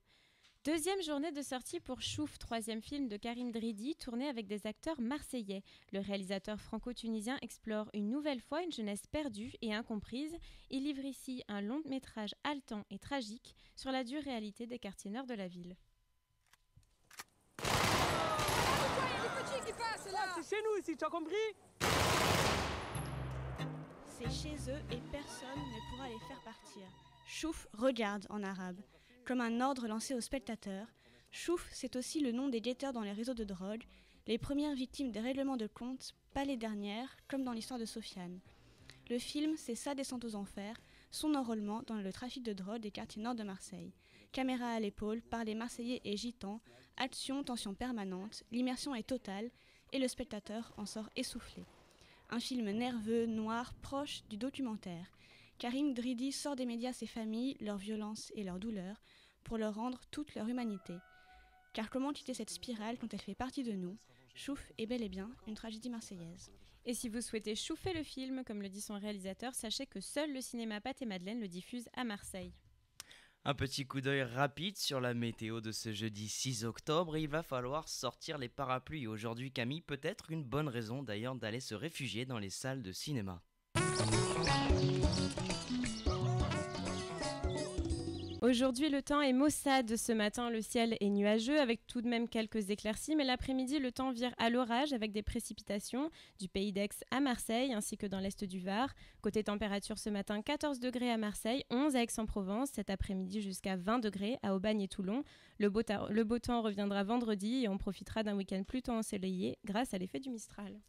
Deuxième journée de sortie pour Chouf, 3e film de Karim Dridi, tourné avec des acteurs marseillais. Le réalisateur franco-tunisien explore une nouvelle fois une jeunesse perdue et incomprise. Il livre ici un long métrage haletant et tragique sur la dure réalité des quartiers nord de la ville. C'est chez nous ici, tu as compris ? C'est chez eux et personne ne pourra les faire partir. Chouf regarde en arabe, comme un ordre lancé aux spectateurs. Chouf, c'est aussi le nom des guetteurs dans les réseaux de drogue, les premières victimes des règlements de compte, pas les dernières, comme dans l'histoire de Sofiane. Le film, c'est sa descente aux enfers, son enrôlement dans le trafic de drogue des quartiers nord de Marseille. Caméra à l'épaule, par les Marseillais et Gitans, action, tension permanente, l'immersion est totale et le spectateur en sort essoufflé. Un film nerveux, noir, proche du documentaire. Karim Dridi sort des médias ses familles, leur violence et leur douleur, pour leur rendre toute leur humanité. Car comment quitter cette spirale quand elle fait partie de nous ? Chouf est bel et bien une tragédie marseillaise. Et si vous souhaitez chouffer le film, comme le dit son réalisateur, sachez que seul le cinéma Pat et Madeleine le diffuse à Marseille. Un petit coup d'œil rapide sur la météo de ce jeudi 6 octobre. Il va falloir sortir les parapluies. Aujourd'hui, Camille, peut-être une bonne raison d'ailleurs d'aller se réfugier dans les salles de cinéma. Aujourd'hui, le temps est maussade. Ce matin, le ciel est nuageux avec tout de même quelques éclaircies, mais l'après-midi, le temps vire à l'orage avec des précipitations du Pays d'Aix à Marseille ainsi que dans l'est du Var. Côté température, ce matin, 14 degrés à Marseille, 11 à Aix-en-Provence, cet après-midi jusqu'à 20 degrés à Aubagne et Toulon. Le beau temps reviendra vendredi et on profitera d'un week-end plutôt ensoleillé grâce à l'effet du Mistral.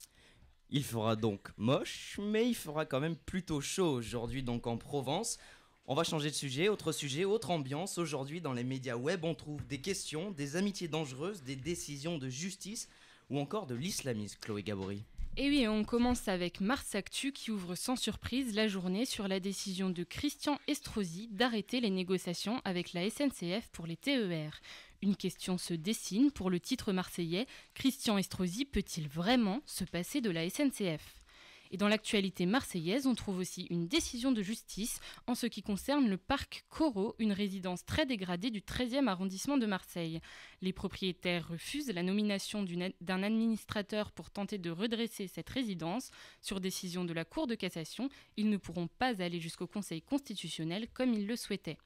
Il fera donc moche, mais il fera quand même plutôt chaud aujourd'hui donc en Provence. On va changer de sujet, autre ambiance. Aujourd'hui dans les médias web, on trouve des questions, des amitiés dangereuses, des décisions de justice ou encore de l'islamisme, Chloé Gabory. Et oui, on commence avec Mars Actu qui ouvre sans surprise la journée sur la décision de Christian Estrosi d'arrêter les négociations avec la SNCF pour les TER. Une question se dessine pour le titre marseillais. Christian Estrosi peut-il vraiment se passer de la SNCF ? Et dans l'actualité marseillaise, on trouve aussi une décision de justice en ce qui concerne le parc Corot, une résidence très dégradée du 13e arrondissement de Marseille. Les propriétaires refusent la nomination d'un administrateur pour tenter de redresser cette résidence. Sur décision de la Cour de cassation, ils ne pourront pas aller jusqu'au Conseil constitutionnel comme ils le souhaitaient.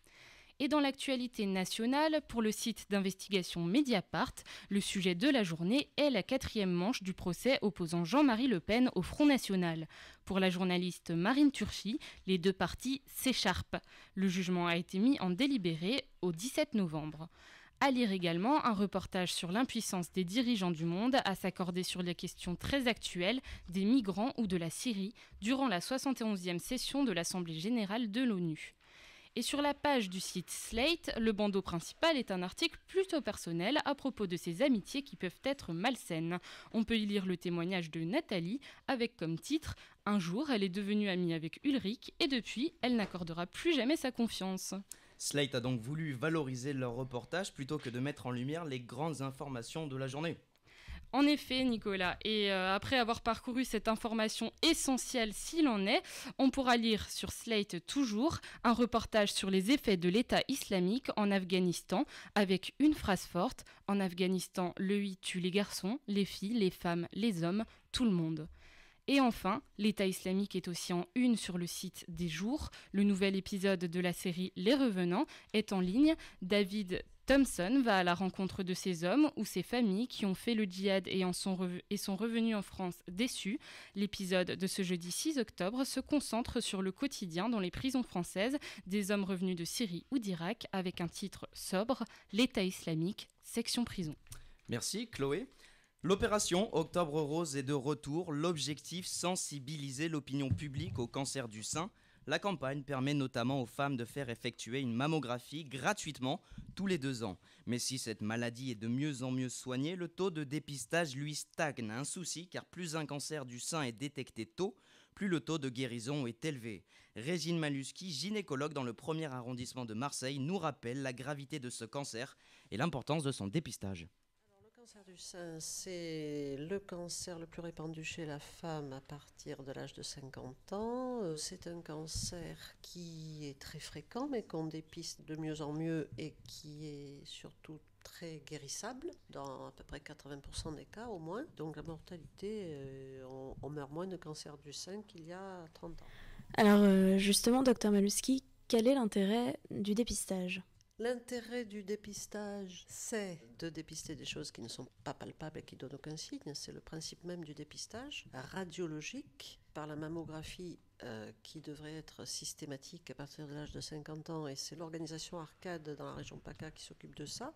Et dans l'actualité nationale, pour le site d'investigation Mediapart, le sujet de la journée est la 4e manche du procès opposant Jean-Marie Le Pen au Front National. Pour la journaliste Marine Turchi, les deux parties s'écharpent. Le jugement a été mis en délibéré au 17 novembre. À lire également un reportage sur l'impuissance des dirigeants du monde à s'accorder sur les questions très actuelles des migrants ou de la Syrie durant la 71e session de l'Assemblée générale de l'ONU. Et sur la page du site Slate, le bandeau principal est un article plutôt personnel à propos de ces amitiés qui peuvent être malsaines. On peut y lire le témoignage de Nathalie avec comme titre « Un jour, elle est devenue amie avec Ulrich et depuis, elle n'accordera plus jamais sa confiance ». Slate a donc voulu valoriser leur reportage plutôt que de mettre en lumière les grandes informations de la journée. En effet, Nicolas, et après avoir parcouru cette information essentielle s'il en est, on pourra lire sur Slate toujours un reportage sur les effets de l'État islamique en Afghanistan avec une phrase forte « En Afghanistan, l'EI tue les garçons, les filles, les femmes, les hommes, tout le monde ». Et enfin, l'État islamique est aussi en une sur le site des Jours. Le nouvel épisode de la série Les Revenants est en ligne. David Thompson va à la rencontre de ces hommes ou ces familles qui ont fait le djihad et sont revenus en France déçus. L'épisode de ce jeudi 6 octobre se concentre sur le quotidien dans les prisons françaises des hommes revenus de Syrie ou d'Irak avec un titre sobre, l'État islamique, section prison. Merci Chloé. L'opération Octobre Rose est de retour. L'objectif, sensibiliser l'opinion publique au cancer du sein. La campagne permet notamment aux femmes de faire effectuer une mammographie gratuitement tous les 2 ans. Mais si cette maladie est de mieux en mieux soignée, le taux de dépistage lui stagne. Un souci car plus un cancer du sein est détecté tôt, plus le taux de guérison est élevé. Régine Maluski, gynécologue dans le 1er arrondissement de Marseille, nous rappelle la gravité de ce cancer et l'importance de son dépistage. Le cancer du sein, c'est le cancer le plus répandu chez la femme à partir de l'âge de 50 ans. C'est un cancer qui est très fréquent, mais qu'on dépiste de mieux en mieux et qui est surtout très guérissable, dans à peu près 80% des cas au moins. Donc la mortalité, on meurt moins de cancer du sein qu'il y a 30 ans. Alors justement, Dr Maluski, quel est l'intérêt du dépistage ? L'intérêt du dépistage, c'est de dépister des choses qui ne sont pas palpables et qui ne donnent aucun signe. C'est le principe même du dépistage radiologique par la mammographie qui devrait être systématique à partir de l'âge de 50 ans. Et c'est l'organisation Arcade dans la région PACA qui s'occupe de ça,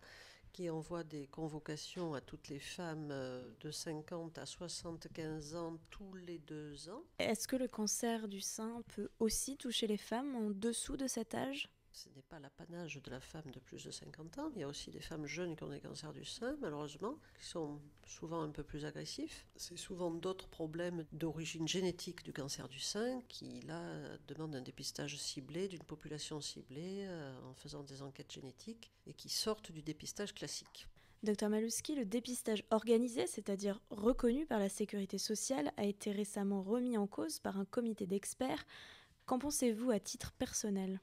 qui envoie des convocations à toutes les femmes de 50 à 75 ans tous les 2 ans. Est-ce que le cancer du sein peut aussi toucher les femmes en dessous de cet âge ? Ce n'est pas l'apanage de la femme de plus de 50 ans. Il y a aussi des femmes jeunes qui ont des cancers du sein, malheureusement, qui sont souvent un peu plus agressifs. C'est souvent d'autres problèmes d'origine génétique du cancer du sein qui, là, demandent un dépistage ciblé d'une population ciblée en faisant des enquêtes génétiques et qui sortent du dépistage classique. Dr Maluski, le dépistage organisé, c'est-à-dire reconnu par la Sécurité sociale, a été récemment remis en cause par un comité d'experts. Qu'en pensez-vous à titre personnel ?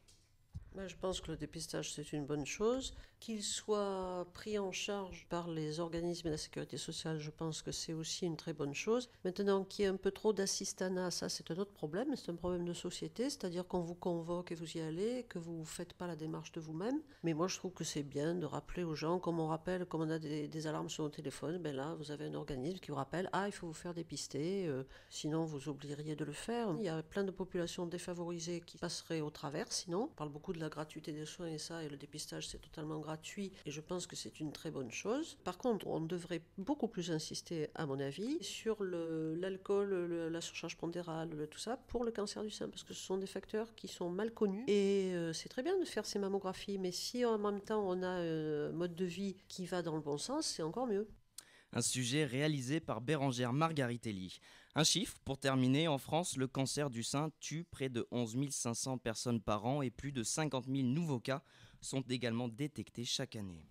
Je pense que le dépistage, c'est une bonne chose. Qu'il soit pris en charge par les organismes de la sécurité sociale, je pense que c'est aussi une très bonne chose. Maintenant, qu'il y ait un peu trop d'assistanat, ça c'est un autre problème, c'est un problème de société, c'est-à-dire qu'on vous convoque et vous y allez, que vous ne faites pas la démarche de vous-même. Mais moi je trouve que c'est bien de rappeler aux gens, comme on rappelle, comme on a des alarmes sur nos téléphones, ben là vous avez un organisme qui vous rappelle, il faut vous faire dépister, sinon vous oublieriez de le faire. Il y a plein de populations défavorisées qui passeraient au travers, sinon. On parle beaucoup de la gratuité des soins et ça, et le dépistage c'est totalement gratuit, et je pense que c'est une très bonne chose. Par contre, on devrait beaucoup plus insister, à mon avis, sur l'alcool, la surcharge pondérale, tout ça, pour le cancer du sein, parce que ce sont des facteurs qui sont mal connus, et c'est très bien de faire ces mammographies, mais si en même temps on a un mode de vie qui va dans le bon sens, c'est encore mieux. Un sujet réalisé par Bérangère Margaritelli. Un chiffre, pour terminer, en France, le cancer du sein tue près de 11 500 personnes par an et plus de 50 000 nouveaux cas sont également détectés chaque année.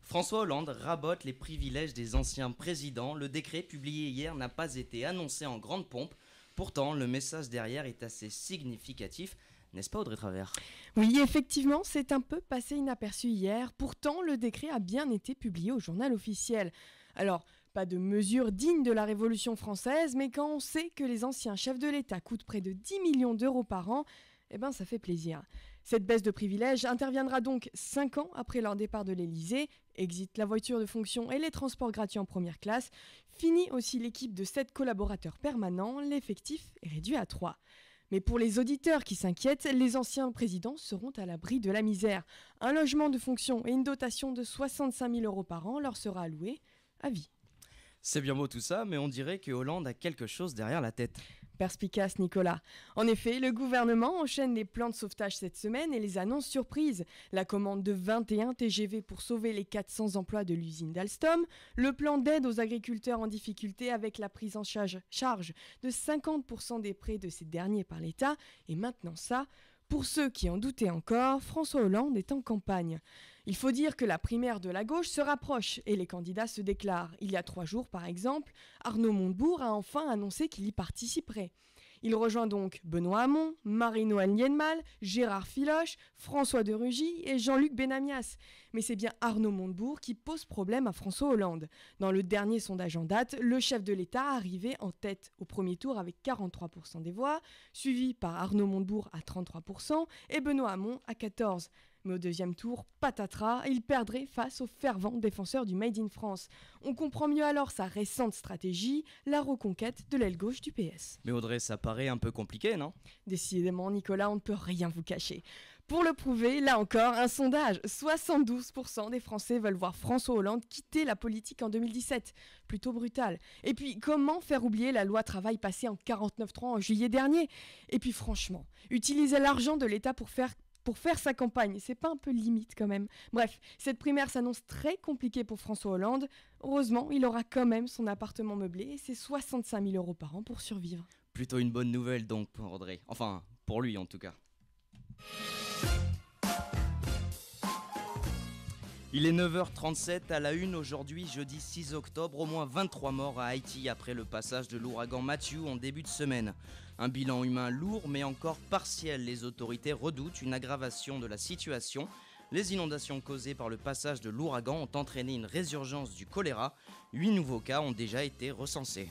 François Hollande rabote les privilèges des anciens présidents. Le décret publié hier n'a pas été annoncé en grande pompe. Pourtant, le message derrière est assez significatif. N'est-ce pas, Audrey Travers ? Oui, effectivement, c'est un peu passé inaperçu hier. Pourtant, le décret a bien été publié au journal officiel. Alors, pas de mesure digne de la Révolution française, mais quand on sait que les anciens chefs de l'État coûtent près de 10 millions d'euros par an, ça fait plaisir. Cette baisse de privilèges interviendra donc 5 ans après leur départ de l'Élysée. Exit la voiture de fonction et les transports gratuits en première classe. Fini aussi l'équipe de 7 collaborateurs permanents. L'effectif est réduit à 3. Mais pour les auditeurs qui s'inquiètent, les anciens présidents seront à l'abri de la misère. Un logement de fonction et une dotation de 65 000 euros par an leur sera alloué à vie. C'est bien beau tout ça, mais on dirait que Hollande a quelque chose derrière la tête. Perspicace, Nicolas. En effet, le gouvernement enchaîne les plans de sauvetage cette semaine et les annonces surprises. La commande de 21 TGV pour sauver les 400 emplois de l'usine d'Alstom, le plan d'aide aux agriculteurs en difficulté avec la prise en charge de 50% des prêts de ces derniers par l'État, et maintenant ça. Pour ceux qui en doutaient encore, François Hollande est en campagne. Il faut dire que la primaire de la gauche se rapproche et les candidats se déclarent. Il y a 3 jours, par exemple, Arnaud Montebourg a enfin annoncé qu'il y participerait. Il rejoint donc Benoît Hamon, Marie-Noëlle Nienmal, Gérard Filoche, François de Rugy et Jean-Luc Benamias. Mais c'est bien Arnaud Montebourg qui pose problème à François Hollande. Dans le dernier sondage en date, le chef de l'État arrivait en tête au premier tour avec 43% des voix, suivi par Arnaud Montebourg à 33% et Benoît Hamon à 14%. Mais au deuxième tour, patatras, il perdrait face aux fervents défenseurs du Made in France. On comprend mieux alors sa récente stratégie, la reconquête de l'aile gauche du PS. Mais Audrey, ça paraît un peu compliqué, non ? Décidément, Nicolas, on ne peut rien vous cacher. Pour le prouver, là encore, un sondage. 72% des Français veulent voir François Hollande quitter la politique en 2017. Plutôt brutal. Et puis, comment faire oublier la loi travail passée en 49.3 en juillet dernier ? Et puis franchement, utiliser l'argent de l'État pour faire sa campagne, c'est pas un peu limite quand même. Bref, cette primaire s'annonce très compliquée pour François Hollande. Heureusement, il aura quand même son appartement meublé et ses 65 000 euros par an pour survivre. Plutôt une bonne nouvelle donc pour Audrey. Enfin, pour lui en tout cas. Il est 9h37 à la une aujourd'hui, jeudi 6 octobre. Au moins 23 morts à Haïti après le passage de l'ouragan Matthew en début de semaine. Un bilan humain lourd mais encore partiel. Les autorités redoutent une aggravation de la situation. Les inondations causées par le passage de l'ouragan ont entraîné une résurgence du choléra. 8 nouveaux cas ont déjà été recensés.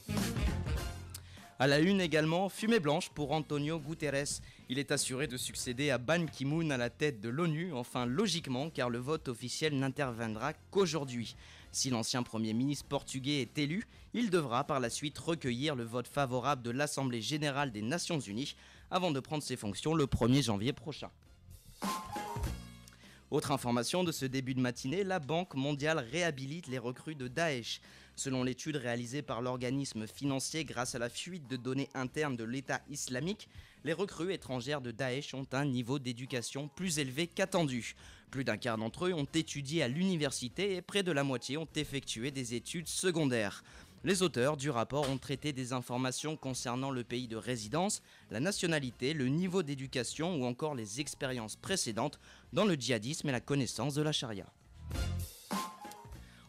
À la une également, fumée blanche pour Antonio Guterres. Il est assuré de succéder à Ban Ki-moon à la tête de l'ONU, enfin logiquement car le vote officiel n'interviendra qu'aujourd'hui. Si l'ancien Premier ministre portugais est élu, il devra par la suite recueillir le vote favorable de l'Assemblée générale des Nations unies avant de prendre ses fonctions le 1er janvier prochain. Autre information de ce début de matinée, la Banque mondiale réhabilite les recrues de Daesh. Selon l'étude réalisée par l'organisme financier grâce à la fuite de données internes de l'État islamique, les recrues étrangères de Daesh ont un niveau d'éducation plus élevé qu'attendu. Plus d'un quart d'entre eux ont étudié à l'université et près de la moitié ont effectué des études secondaires. Les auteurs du rapport ont traité des informations concernant le pays de résidence, la nationalité, le niveau d'éducation ou encore les expériences précédentes dans le djihadisme et la connaissance de la charia.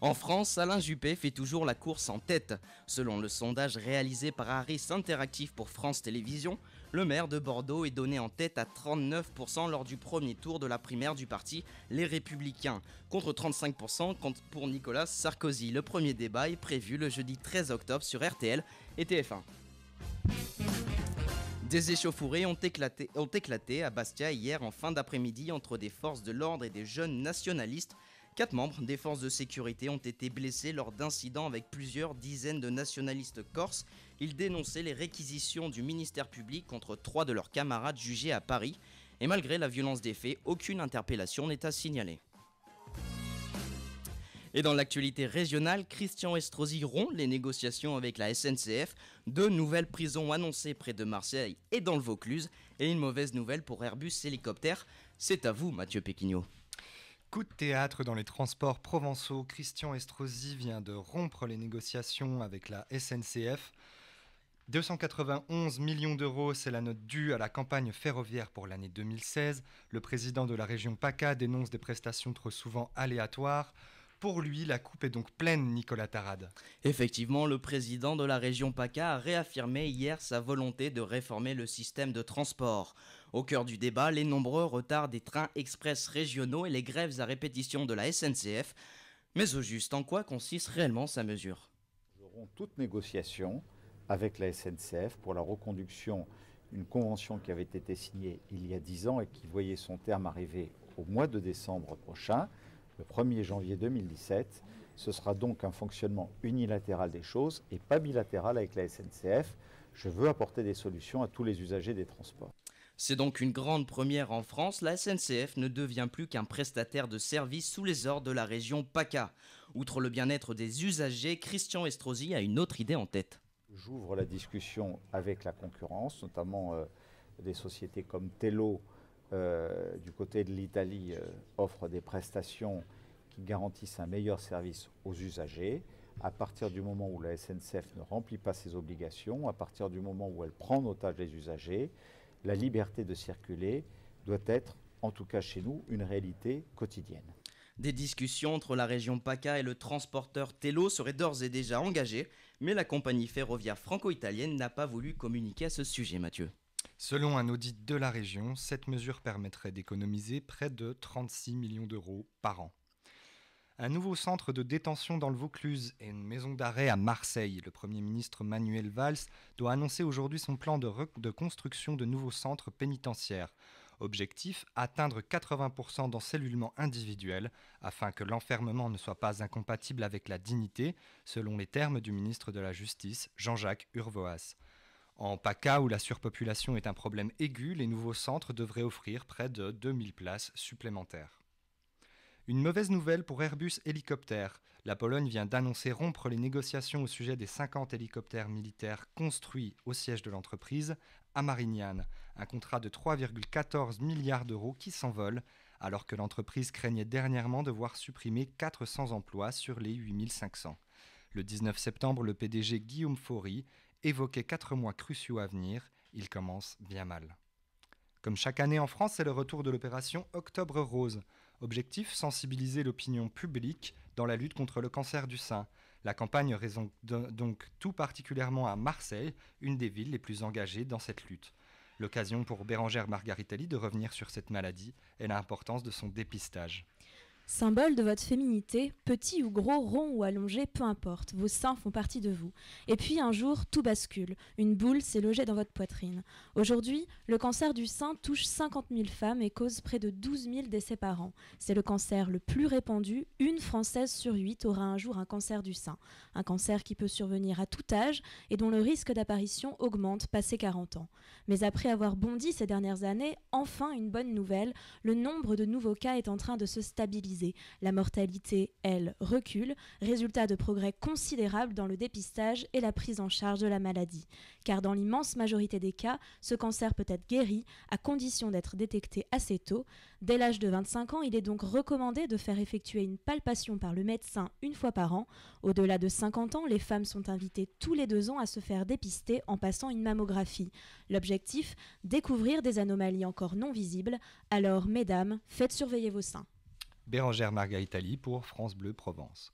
En France, Alain Juppé fait toujours la course en tête. Selon le sondage réalisé par Harris Interactive pour France Télévisions, Le maire de Bordeaux est donné en tête à 39% lors du premier tour de la primaire du parti Les Républicains, contre 35% pour Nicolas Sarkozy. Le premier débat est prévu le jeudi 13 octobre sur RTL et TF1. Des échauffourées ont éclaté à Bastia hier en fin d'après-midi entre des forces de l'ordre et des jeunes nationalistes. 4 membres des forces de sécurité ont été blessés lors d'incidents avec plusieurs dizaines de nationalistes corses. Ils dénonçaient les réquisitions du ministère public contre 3 de leurs camarades jugés à Paris. Et malgré la violence des faits, aucune interpellation n'est à signaler. Et dans l'actualité régionale, Christian Estrosi rompt les négociations avec la SNCF. 2 nouvelles prisons annoncées près de Marseille et dans le Vaucluse. Et une mauvaise nouvelle pour Airbus Hélicoptère. C'est à vous, Mathieu Péquignot. Coup de théâtre dans les transports provençaux. Christian Estrosi vient de rompre les négociations avec la SNCF. 291 millions d'euros, c'est la note due à la campagne ferroviaire pour l'année 2016. Le président de la région PACA dénonce des prestations trop souvent aléatoires. Pour lui, la coupe est donc pleine, Nicolas Tarade. Effectivement, le président de la région PACA a réaffirmé hier sa volonté de réformer le système de transport. Au cœur du débat, les nombreux retards des trains express régionaux et les grèves à répétition de la SNCF. Mais au juste, en quoi consiste réellement sa mesure ? Nous aurons toute négociation avec la SNCF pour la reconduction d'une convention qui avait été signée il y a 10 ans et qui voyait son terme arriver au mois de décembre prochain. Le 1er janvier 2017, ce sera donc un fonctionnement unilatéral des choses et pas bilatéral avec la SNCF. Je veux apporter des solutions à tous les usagers des transports. C'est donc une grande première en France. La SNCF ne devient plus qu'un prestataire de services sous les ordres de la région PACA. Outre le bien-être des usagers, Christian Estrosi a une autre idée en tête. J'ouvre la discussion avec la concurrence, notamment des sociétés comme Tello, du côté de l'Italie, offre des prestations qui garantissent un meilleur service aux usagers. À partir du moment où la SNCF ne remplit pas ses obligations, à partir du moment où elle prend en otage les usagers, la liberté de circuler doit être, en tout cas chez nous, une réalité quotidienne. Des discussions entre la région PACA et le transporteur Tello seraient d'ores et déjà engagées, mais la compagnie ferroviaire franco-italienne n'a pas voulu communiquer à ce sujet, Mathieu. Selon un audit de la région, cette mesure permettrait d'économiser près de 36 millions d'euros par an. Un nouveau centre de détention dans le Vaucluse et une maison d'arrêt à Marseille. Le Premier ministre Manuel Valls doit annoncer aujourd'hui son plan de construction de nouveaux centres pénitentiaires. Objectif, atteindre 80% d'encellulement individuel afin que l'enfermement ne soit pas incompatible avec la dignité, selon les termes du ministre de la Justice, Jean-Jacques Urvoas. En PACA, où la surpopulation est un problème aigu, les nouveaux centres devraient offrir près de 2000 places supplémentaires. Une mauvaise nouvelle pour Airbus Hélicoptère. La Pologne vient d'annoncer rompre les négociations au sujet des 50 hélicoptères militaires construits au siège de l'entreprise à Marignane. Un contrat de 3,14 milliards d'euros qui s'envole, alors que l'entreprise craignait dernièrement de voir supprimer 400 emplois sur les 8500. Le 19 septembre, le PDG Guillaume Faury évoquait 4 mois cruciaux à venir. Il commence bien mal. Comme chaque année en France, c'est le retour de l'opération Octobre Rose. Objectif, sensibiliser l'opinion publique dans la lutte contre le cancer du sein. La campagne résonne donc tout particulièrement à Marseille, une des villes les plus engagées dans cette lutte. L'occasion pour Bérangère Margaritali de revenir sur cette maladie et l'importance de son dépistage. Symbole de votre féminité, petit ou gros, rond ou allongé, peu importe, vos seins font partie de vous. Et puis un jour, tout bascule. Une boule s'est logée dans votre poitrine. Aujourd'hui, le cancer du sein touche 50 000 femmes et cause près de 12 000 décès par an. C'est le cancer le plus répandu. Une Française sur 8 aura un jour un cancer du sein. Un cancer qui peut survenir à tout âge et dont le risque d'apparition augmente passé 40 ans. Mais après avoir bondi ces dernières années, enfin une bonne nouvelle, le nombre de nouveaux cas est en train de se stabiliser. La mortalité, elle, recule, résultat de progrès considérables dans le dépistage et la prise en charge de la maladie. Car dans l'immense majorité des cas, ce cancer peut être guéri à condition d'être détecté assez tôt. Dès l'âge de 25 ans, il est donc recommandé de faire effectuer une palpation par le médecin une fois par an. Au-delà de 50 ans, les femmes sont invitées tous les 2 ans à se faire dépister en passant une mammographie. L'objectif, découvrir des anomalies encore non visibles. Alors, mesdames, faites surveiller vos seins. Bérangère Margaritali pour France Bleu Provence.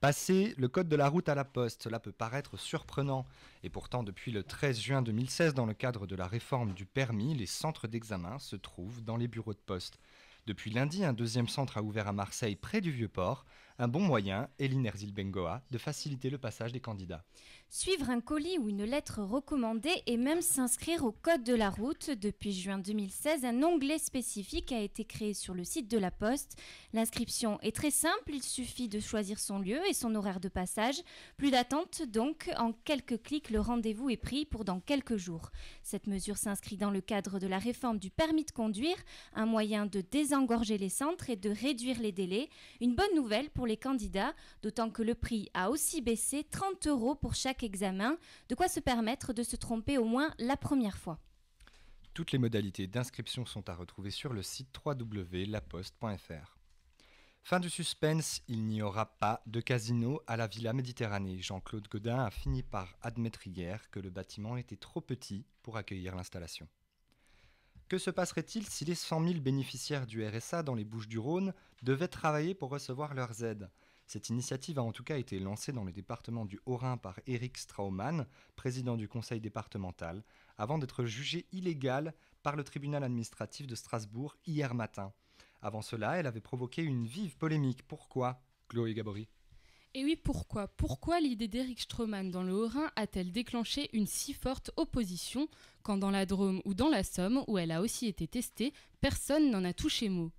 Passer le code de la route à la poste, cela peut paraître surprenant. Et pourtant, depuis le 13 juin 2016, dans le cadre de la réforme du permis, les centres d'examen se trouvent dans les bureaux de poste. Depuis lundi, un deuxième centre a ouvert à Marseille, près du Vieux-Port. Un bon moyen, Eline Erzil-Bengoa, de faciliter le passage des candidats. Suivre un colis ou une lettre recommandée et même s'inscrire au code de la route. Depuis juin 2016, un onglet spécifique a été créé sur le site de la Poste. L'inscription est très simple, il suffit de choisir son lieu et son horaire de passage. Plus d'attente donc, en quelques clics, le rendez-vous est pris pour dans quelques jours. Cette mesure s'inscrit dans le cadre de la réforme du permis de conduire, un moyen de désengorger les centres et de réduire les délais. Une bonne nouvelle pour les candidats, d'autant que le prix a aussi baissé, 30 € pour chaque examen, de quoi se permettre de se tromper au moins la première fois. Toutes les modalités d'inscription sont à retrouver sur le site www.laposte.fr. Fin du suspense, il n'y aura pas de casino à la Villa Méditerranée. Jean-Claude Gaudin a fini par admettre hier que le bâtiment était trop petit pour accueillir l'installation. Que se passerait-il si les 100 000 bénéficiaires du RSA dans les Bouches-du-Rhône devaient travailler pour recevoir leurs aides ? Cette initiative a en tout cas été lancée dans le département du Haut-Rhin par Éric Straumann, président du conseil départemental, avant d'être jugée illégale par le tribunal administratif de Strasbourg hier matin. Avant cela, elle avait provoqué une vive polémique. Pourquoi, Chloé Gabory ? Et oui, pourquoi ? Pourquoi l'idée d'Éric Straumann dans le Haut-Rhin a-t-elle déclenché une si forte opposition quand dans la Drôme ou dans la Somme, où elle a aussi été testée, personne n'en a touché mot ?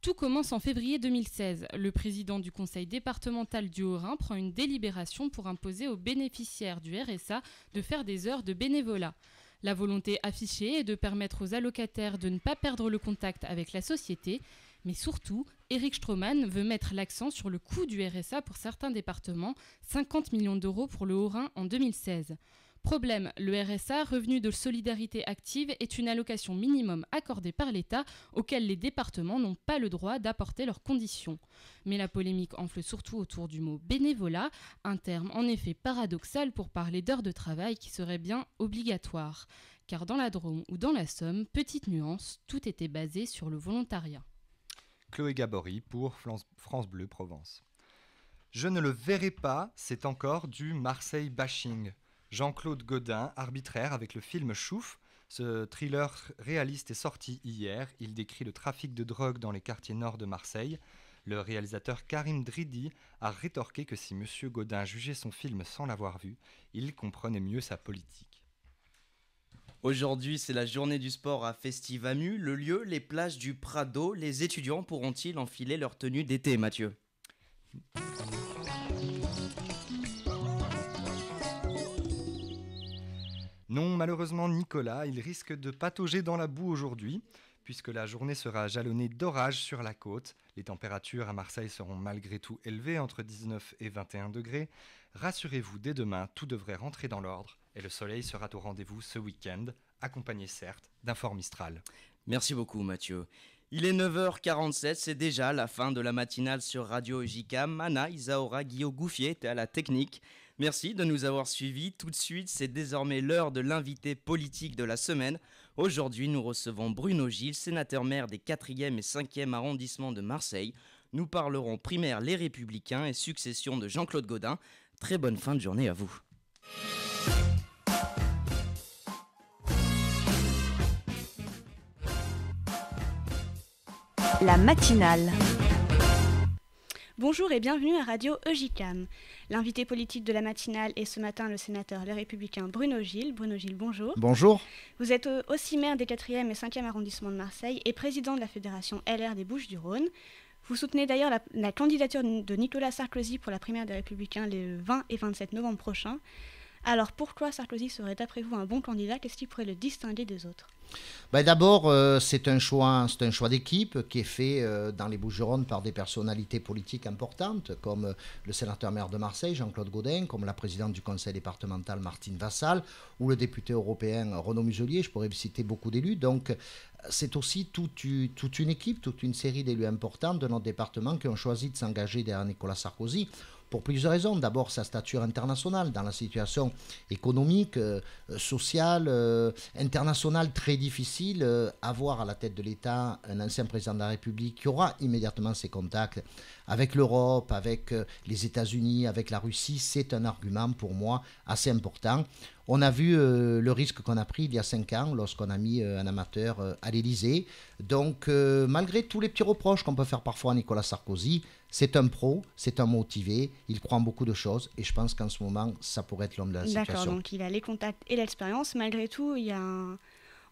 Tout commence en février 2016. Le président du conseil départemental du Haut-Rhin prend une délibération pour imposer aux bénéficiaires du RSA de faire des heures de bénévolat. La volonté affichée est de permettre aux allocataires de ne pas perdre le contact avec la société, mais surtout, Éric Straumann veut mettre l'accent sur le coût du RSA pour certains départements, 50 millions € pour le Haut-Rhin en 2016. Problème, le RSA, revenu de solidarité active, est une allocation minimum accordée par l'État auquel les départements n'ont pas le droit d'apporter leurs conditions. Mais la polémique enfle surtout autour du mot bénévolat, un terme en effet paradoxal pour parler d'heures de travail qui seraient bien obligatoires. Car dans la Drôme ou dans la Somme, petite nuance, tout était basé sur le volontariat. Chloé Gabory pour France Bleu Provence. Je ne le verrai pas, c'est encore du Marseille bashing. Jean-Claude Gaudin, arbitraire avec le film Chouf. Ce thriller réaliste est sorti hier. Il décrit le trafic de drogue dans les quartiers nord de Marseille. Le réalisateur Karim Dridi a rétorqué que si M. Gaudin jugeait son film sans l'avoir vu, il comprenait mieux sa politique. Aujourd'hui, c'est la journée du sport à Festivamu. Le lieu, les plages du Prado. Les étudiants pourront-ils enfiler leur tenue d'été, Mathieu ? Non, malheureusement, Nicolas, il risque de patauger dans la boue aujourd'hui, puisque la journée sera jalonnée d'orages sur la côte. Les températures à Marseille seront malgré tout élevées, entre 19 et 21 degrés. Rassurez-vous, dès demain, tout devrait rentrer dans l'ordre, et le soleil sera au rendez-vous ce week-end, accompagné certes d'un fort Mistral. Merci beaucoup, Mathieu. Il est 9h47, c'est déjà la fin de la matinale sur Radio EJK. Mana, Isaora, Guillaume Gouffier était à la technique. Merci de nous avoir suivis. Tout de suite, c'est désormais l'heure de l'invité politique de la semaine. Aujourd'hui, nous recevons Bruno Gilles, sénateur-maire des 4e et 5e arrondissements de Marseille. Nous parlerons primaire Les Républicains et succession de Jean-Claude Gaudin. Très bonne fin de journée à vous. La matinale. Bonjour et bienvenue à Radio EJCAM. L'invité politique de la matinale est ce matin le sénateur Les Républicains Bruno Gilles. Bruno Gilles, bonjour. Bonjour. Vous êtes aussi maire des 4e et 5e arrondissements de Marseille et président de la fédération LR des Bouches-du-Rhône. Vous soutenez d'ailleurs la candidature de Nicolas Sarkozy pour la primaire des Républicains les 20 et 27 novembre prochains. Alors pourquoi Sarkozy serait d'après vous un bon candidat ? Qu'est-ce qui pourrait le distinguer des autres ? D'abord, c'est un choix d'équipe qui est fait dans les Bouches-du-Rhône par des personnalités politiques importantes, comme le sénateur-maire de Marseille, Jean-Claude Gaudin, comme la présidente du conseil départemental, Martine Vassal, ou le député européen, Renaud Muselier. Je pourrais citer beaucoup d'élus. Donc, c'est aussi toute une équipe, toute une série d'élus importants de notre département qui ont choisi de s'engager derrière Nicolas Sarkozy pour plusieurs raisons. D'abord, sa stature internationale, dans la situation économique, sociale, internationale très difficile. Avoir à la tête de l'État un ancien président de la République qui aura immédiatement ses contacts avec l'Europe, avec les États-Unis, avec la Russie, c'est un argument pour moi assez important. On a vu le risque qu'on a pris il y a 5 ans lorsqu'on a mis un amateur à l'Élysée. Donc, malgré tous les petits reproches qu'on peut faire parfois à Nicolas Sarkozy, c'est un pro, c'est un motivé, il croit en beaucoup de choses et je pense qu'en ce moment, ça pourrait être l'homme de la situation. D'accord, donc il a les contacts et l'expérience. Malgré tout, il y a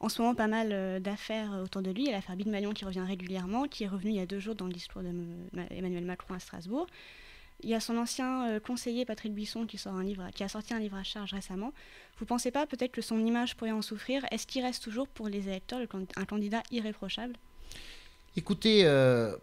en ce moment pas mal d'affaires autour de lui. Il y a l'affaire Bill Magnon qui revient régulièrement, qui est revenue il y a 2 jours dans le discours d'Emmanuel Macron à Strasbourg. Il y a son ancien conseiller Patrick Buisson qui a sorti un livre à charge récemment. Vous ne pensez pas peut-être que son image pourrait en souffrir? Est-ce qu'il reste toujours pour les électeurs un candidat irréprochable? Écoutez,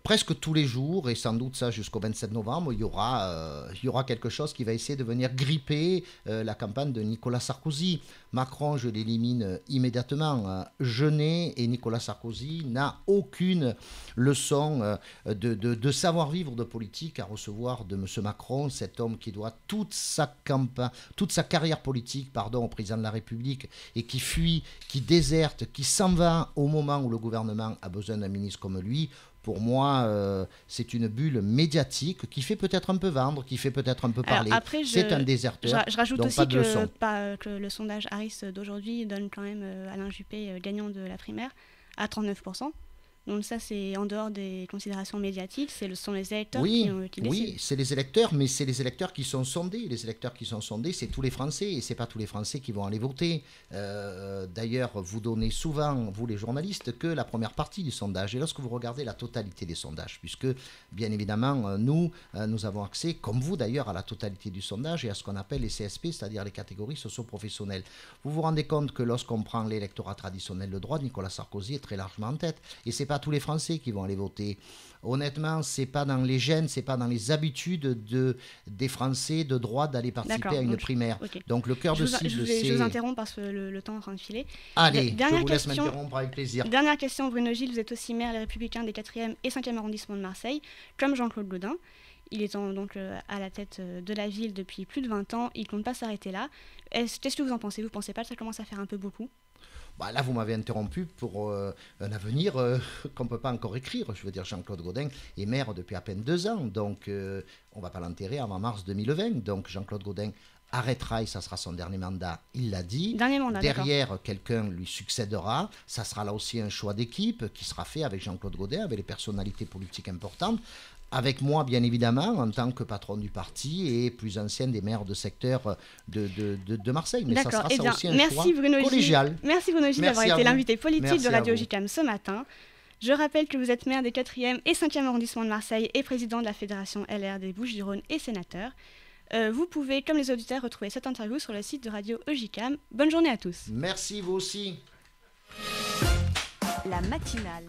presque tous les jours, et sans doute ça jusqu'au 27 novembre, il y aura quelque chose qui va essayer de venir gripper la campagne de Nicolas Sarkozy. Macron, je l'élimine immédiatement. Je n'ai, et Nicolas Sarkozy n'a aucune leçon de savoir-vivre de politique à recevoir de M. Macron, cet homme qui doit toute sa carrière politique au président de la République et qui fuit, qui déserte, qui s'en va au moment où le gouvernement a besoin d'un ministre comme lui. Pour moi, c'est une bulle médiatique qui fait peut-être un peu vendre, qui fait peut-être un peu parler. C'est un déserteur. Je rajoute donc aussi que le sondage Harris d'aujourd'hui donne quand même Alain Juppé gagnant de la primaire à 39%. Donc ça, c'est en dehors des considérations médiatiques, ce sont les électeurs qui décident. Oui, c'est les électeurs, mais c'est les électeurs qui sont sondés. Les électeurs qui sont sondés, c'est tous les Français, et ce n'est pas tous les Français qui vont aller voter. D'ailleurs, vous donnez souvent, vous les journalistes, que la première partie du sondage. Et lorsque vous regardez la totalité des sondages, puisque, bien évidemment, nous avons accès, comme vous d'ailleurs, à la totalité du sondage et à ce qu'on appelle les CSP, c'est-à-dire les catégories socio-professionnelles. Vous vous rendez compte que lorsqu'on prend l'électorat traditionnel de droite, Nicolas Sarkozy est très largement en tête. Et ce n'est pas tous les Français qui vont aller voter. Honnêtement, c'est pas dans les gènes, c'est pas dans les habitudes des Français de droite d'aller participer à une primaire. Okay. Donc le cœur de cible, c'est... Je vous interromps parce que le temps est en train de filer. Allez, je vous laisse m'interrompre avec plaisir. Dernière question, Bruno Gilles, vous êtes aussi maire Les Républicains des 4e et 5e arrondissements de Marseille, comme Jean-Claude Gaudin. Il est donc à la tête de la ville depuis plus de 20 ans, il ne compte pas s'arrêter là. Qu'est-ce que vous en pensez? Vous ne pensez pas que ça commence à faire un peu beaucoup? Là, vous m'avez interrompu pour un avenir qu'on ne peut pas encore écrire. Je veux dire, Jean-Claude Gaudin est maire depuis à peine 2 ans, donc on ne va pas l'enterrer avant mars 2020. Donc Jean-Claude Gaudin arrêtera et ça sera son dernier mandat, il l'a dit. Dernier mandat, derrière, quelqu'un lui succédera. Ça sera là aussi un choix d'équipe qui sera fait avec Jean-Claude Gaudin, avec les personnalités politiques importantes. Avec moi, bien évidemment, en tant que patron du parti et plus ancien des maires de secteur de Marseille. Mais ça sera ça aussi un choix collégial. Merci Bruno Gilles d'avoir été l'invité politique de Radio JCAM ce matin. Je rappelle que vous êtes maire des 4e et 5e arrondissements de Marseille et président de la Fédération LR des Bouches-du-Rhône et sénateur. Vous pouvez, comme les auditeurs, retrouver cette interview sur le site de Radio JCAM. Bonne journée à tous. Merci, vous aussi. La matinale.